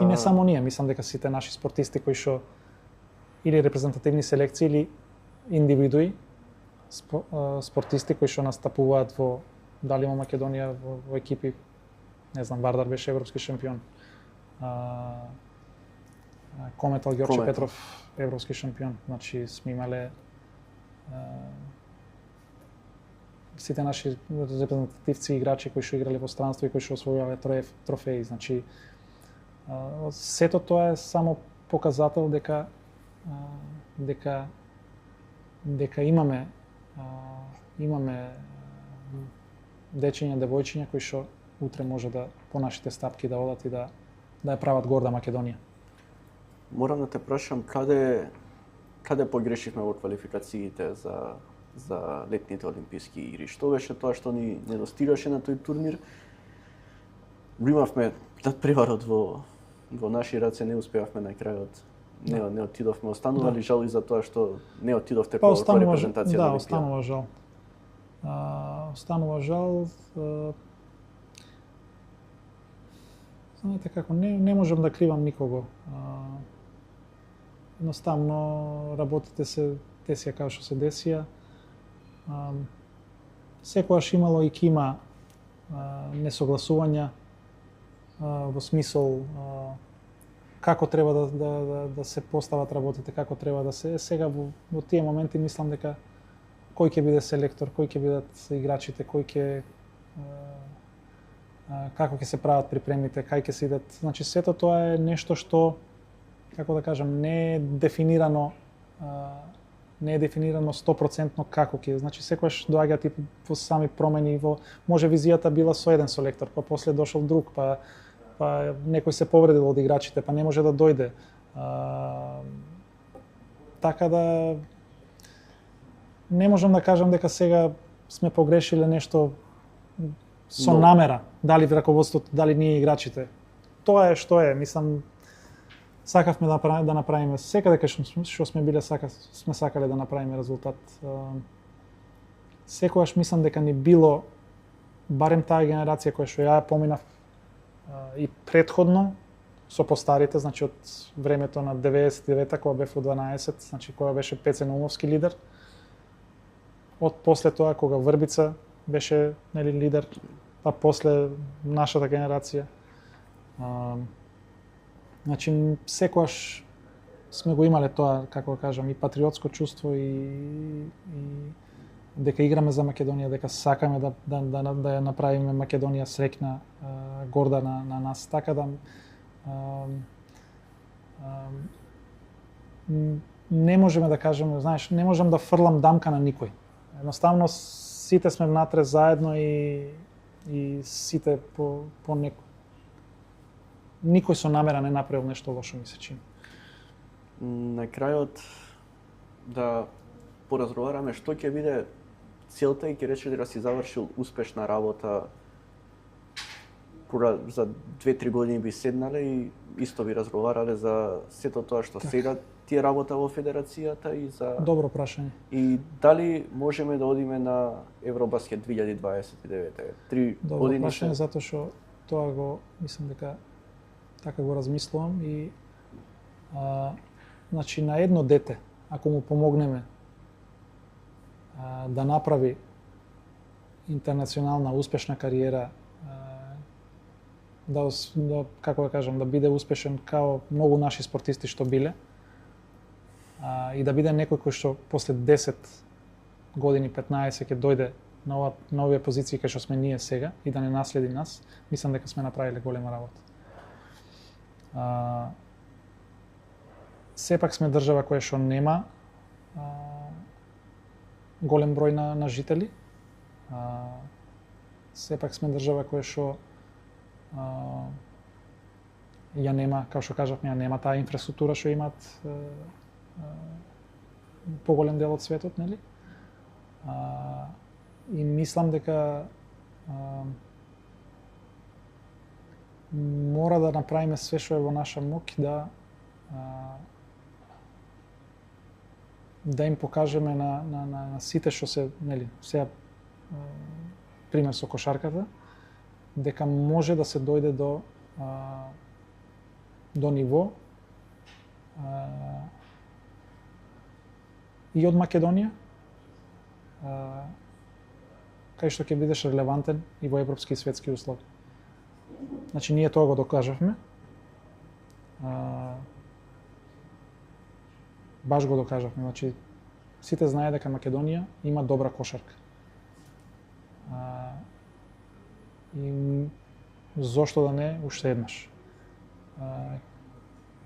И не само ние, мислам дека сите наши спортисти кои што или репрезентативни селекции или индивидуи спортисти кои што настапуваат во дали во Македонија во екипи, не знам, Вардар беше европски шампион. Кометал Ѓорче Петров европски шампион. Значи сме имале сите наши репрезентативци играчи кои што играле во странство и кои што освојувале трофеи. Значи сето тоа е само показател дека имаме дечиња, девојчиња кои што утре може да по нашите стапки да одат и да ја прават горда Македонија. Морам да те прашам каде погрешивме во квалификациите за летните олимписки игри. Што беше тоа што ни недостигаше на тој турнир? Имавме надпреварот во наши раце, не успеавме на крајот. Не отидовме, останува ли жал и за тоа што не отидовте како репрезентација на Олимпијада? Да, останува жал. Останува жал. Знаете како, не можам да кривам никого. Едноставно работите се десија како што се десија. Секогаш имало и кима несогласувања во смисол како треба да се постават работите, како треба да се. Сега во тие моменти мислам дека кој ќе биде селектор, кој ќе бидат играчите, како ќе се прават припремите, кај ќе се идат. Значи сето тоа е нешто што, како да кажам, не е дефинирано 100% како ќе. Значи секогаш доаѓаат и во сами промени, може визијата била со еден селектор, па после дошол друг, па некој се повредил од играчите, па не може да дојде. Така да не можам да кажам дека сега сме погрешиле нешто со намера, дали раководството, дали ние играчите. Тоа е што е, мислам, сакавме да направиме секаде кај што сме биле, сме сакале да направиме резултат. Секогаш мислам дека ни било, барем таа генерација која што ја поминав и предходно со постарите, значи од времето на 99-та кога бев во 12, значи кога беше Пеце Наумовски лидер. Од после тоа кога Врбица беше лидер, па после нашата генерација. Значи секогаш сме го имале тоа, како да кажам, и патриотско чувство и дека играме за Македонија, дека сакаме да ја направиме Македонија среќна, горда на нас, така да не можеме да кажеме, знаеш, не можам да фрлам дамка на никој. Едноставно сите сме внатре заедно и сите по никој со намера не направил нешто лошо, ми се чини. На крајот да поразговараме што ќе биде целта и ќе рече дека си завршил успешна работа, кога за 2-3 години би седнале и исто би разговарале за сето тоа што сега ти е работа во федерацијата и за Добро прашање. И дали можеме да одиме на Евробаскет 2029? 3 Добро години прашање, затоа што тоа го мислам дека така го размислувам и значи на едно дете, ако му помогнеме да направи интернационална успешна кариера, да како да кажам, да биде успешен као многу наши спортисти што биле, и да биде некој кој што после 10 години, 15 ќе дојде на овие позиции кај што сме ние сега и да не наследи нас, мислам дека сме направиле голема работа. Сепак сме држава која што нема голем број на жители. Сепак сме држава која што ја нема, како што кажавме, ја нема таа инфраструктура што имаат поголем дел од светот, нели? И мислам дека мора да направиме све што е во наша моќ да им покажеме на сите што се, нели, сега пример со кошарката, дека може да се дојде до ниво и од Македонија, кај што ќе бидеш релевантен и во европски и светски услови. Значи, ние тоа го докажавме. Баш го докажавме. Значи, сите знае дека Македонија има добра кошарка. И зошто да не уште еднаш.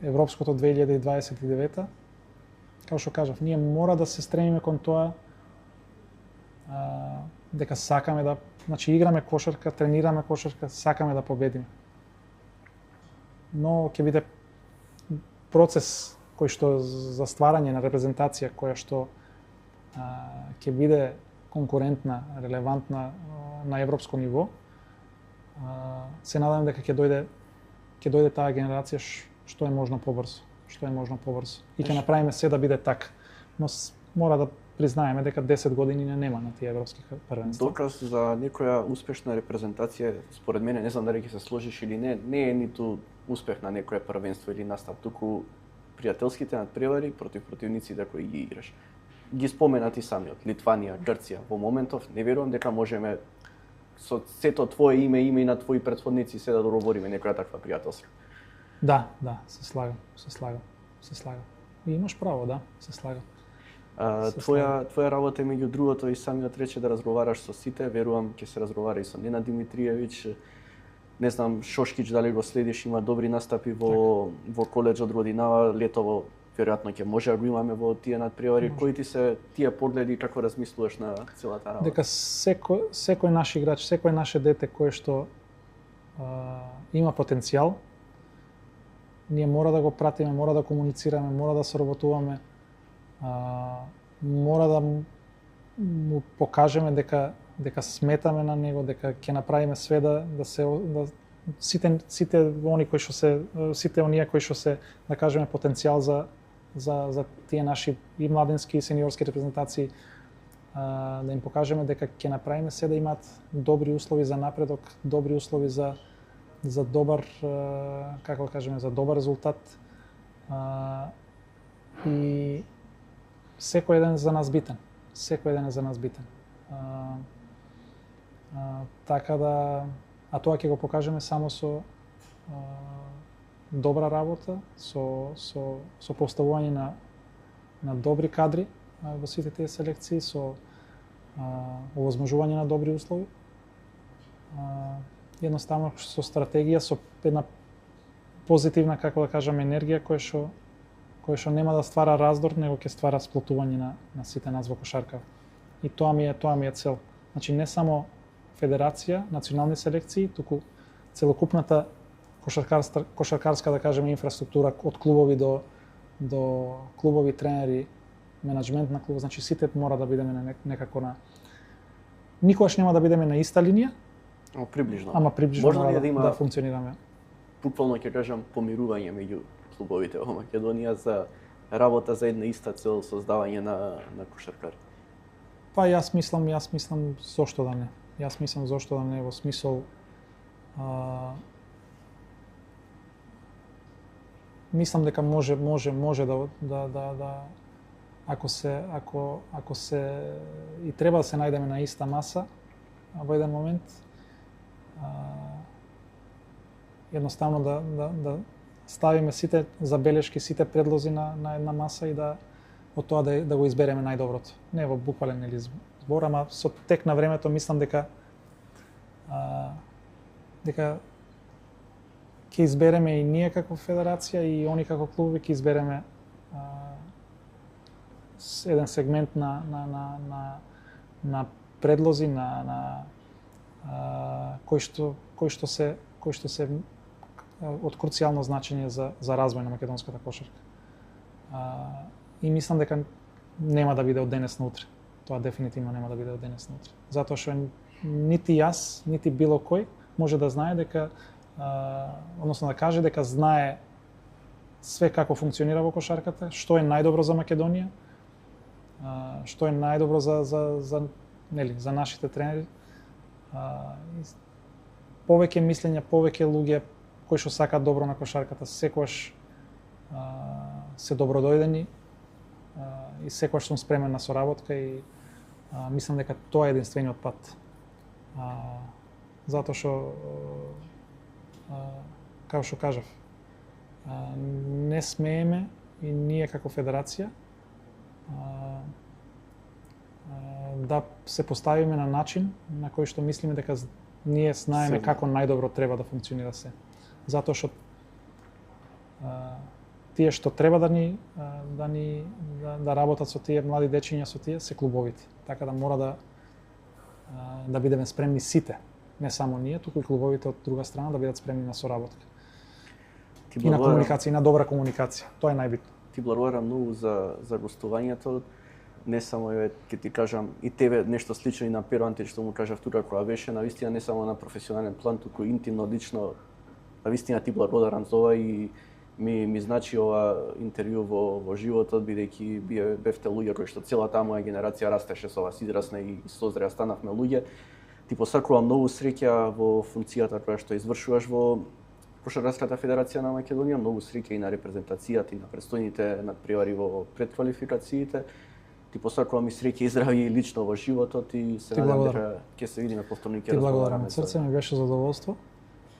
Европското 2029, како што кажав, ние мора да се стремиме кон тоа дека сакаме да, значи играме кошарка, тренираме кошарка, сакаме да победиме. Но ќе биде процес кој што за стварање на репрезентација која што ќе биде конкурентна, релевантна на европско ниво. Се надевам дека ќе дојде таа генерација што е можно побрзо, И ќе направиме се да биде така. Но мора да признаеме дека 10 години нема на тие европски првенства. Доказ за некоја успешна репрезентација, според мене, не знам дали ќе се сложиш или не е ниту успех на некое првенство или настап, туку пријателските надпревари против противниците кои ги играш. Ги споменати самиот, Литванија, Грција, во моментов не верувам дека можеме со сето твое име и на твои претходници се да договориме некоја таква пријателска. Да, се слагам. И имаш право, да, се слагам. Твоја работа е меѓу другото и самиот рече да разговараш со сите, верувам ќе се разговара и со Ненад Димитриевиќ. Не знам Шошкич дали го следиш, има добри настапи во колеџот годинава, летово веројатно ќе може да го имаме во тие надпревари. Кои ти се тие погледи, како размислуваш на целата работа? Дека секој наш играч, секој наше дете кое што има потенцијал, ние мора да го пратиме, мора да комуницираме, мора да соработуваме, мора да му покажеме дека сметаме на него, дека ќе направиме све сите оние кои што се да кажеме потенцијал за тие наши и младински и сениорски репрезентации, да им покажеме дека ќе направиме се да имаат добри услови за напредок, добри услови за добар, како да кажеме, за добар резултат. И секој еден за нас битен. Така да, тоа ќе го покажеме само со добра работа, со поставување на добри кадри во сите тие селекции, со овозможување на добри услови. Едноставно со стратегија, со една позитивна, како да кажам, енергија која што нема да ствара раздор, него ќе ствара сплотување на сите нас во кошарка. И тоа ми е цел. Значи не само федерација, национални селекции, туку целокупната кошаркарска, да кажеме, инфраструктура од клубови до клубови, тренери, менаџмент на клуб, значи сите мора да бидеме некако никогаш нема да бидеме на иста линија, ама приближно мора да функционираме. Буквално ќе кажам помирување меѓу клубовите во Македонија за работа за една иста цел, создавање на кошаркари. Па јас мислам зошто да не. Во смисол мислам дека може да ако се и треба да се најдеме на иста маса во еден момент, едноставно да ставиме сите забелешки, сите предлози на една маса и од тоа да го избереме најдоброто. Не во буквален или збор, ама со тек на времето мислам дека дека ќе избереме и ние како федерација и они како клубови ќе избереме еден сегмент на предлози на кои што се од круцијално значење за развој на македонската кошарка. И мислам дека нема да биде од денес на утре. Тоа дефинитивно нема да биде од денес на утре. Затоа што нити јас, нити било кој може да знае дека односно да каже дека знае све како функционира во кошарката, што е најдобро за Македонија, што е најдобро за нашите тренери. Повеќе мислења, повеќе луѓе кои што сакаат добро на кошарката, секогаш се добродојдени и секогаш сум спремен на соработка и мислам дека тоа е единствениот пат. Затоа што како што кажав, не смееме и ние како федерација да се поставиме на начин на кој што мислиме дека ние знаеме како најдобро треба да функционира се. Затоа што тие што треба да работат со тие млади дечиња со тие се клубовите. Така да мора да бидеме спремни сите, не само ние, туку и клубовите од друга страна да бидат спремни на соработка. И на комуникација, и на добра комуникација. Тоа е најбитно. Ти благодарам многу за гостувањето. Не само ќе ти кажам и тебе нешто слично и на Перо Антич што му кажав тука кога беше, навистина не само на професионален план, туку интимно, лично. Навистина ти благодарам за ова и ми значи ова интервју во животот, бидејќи бевте луѓе кои што целата моја генерација растеше со вас, израсна и созреа, станавме луѓе. Ти посакувам многу среќа во функцијата која што извршуваш во Кошаркарската федерација на Македонија, многу среќа и на репрезентацијата и на престојните надпревари во предквалификациите. Ти посакувам и среќа и здравје и лично во животот и се надевам дека ќе се видиме повторно и ќе разговараме. Ти благодарам од срце, ми беше задоволство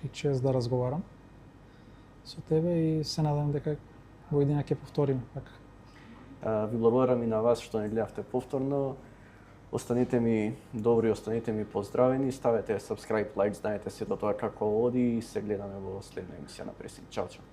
и чест да разговарам со тебе и се надевам дека во иднина ќе повториме така. Ви благодарам и на вас што не гледавте повторно. Останете ми добри, останете ми поздравени, ставете subscribe, like, знаете сето тоа како оди и се гледаме во следна емисија на Пресинг. Чао, чао.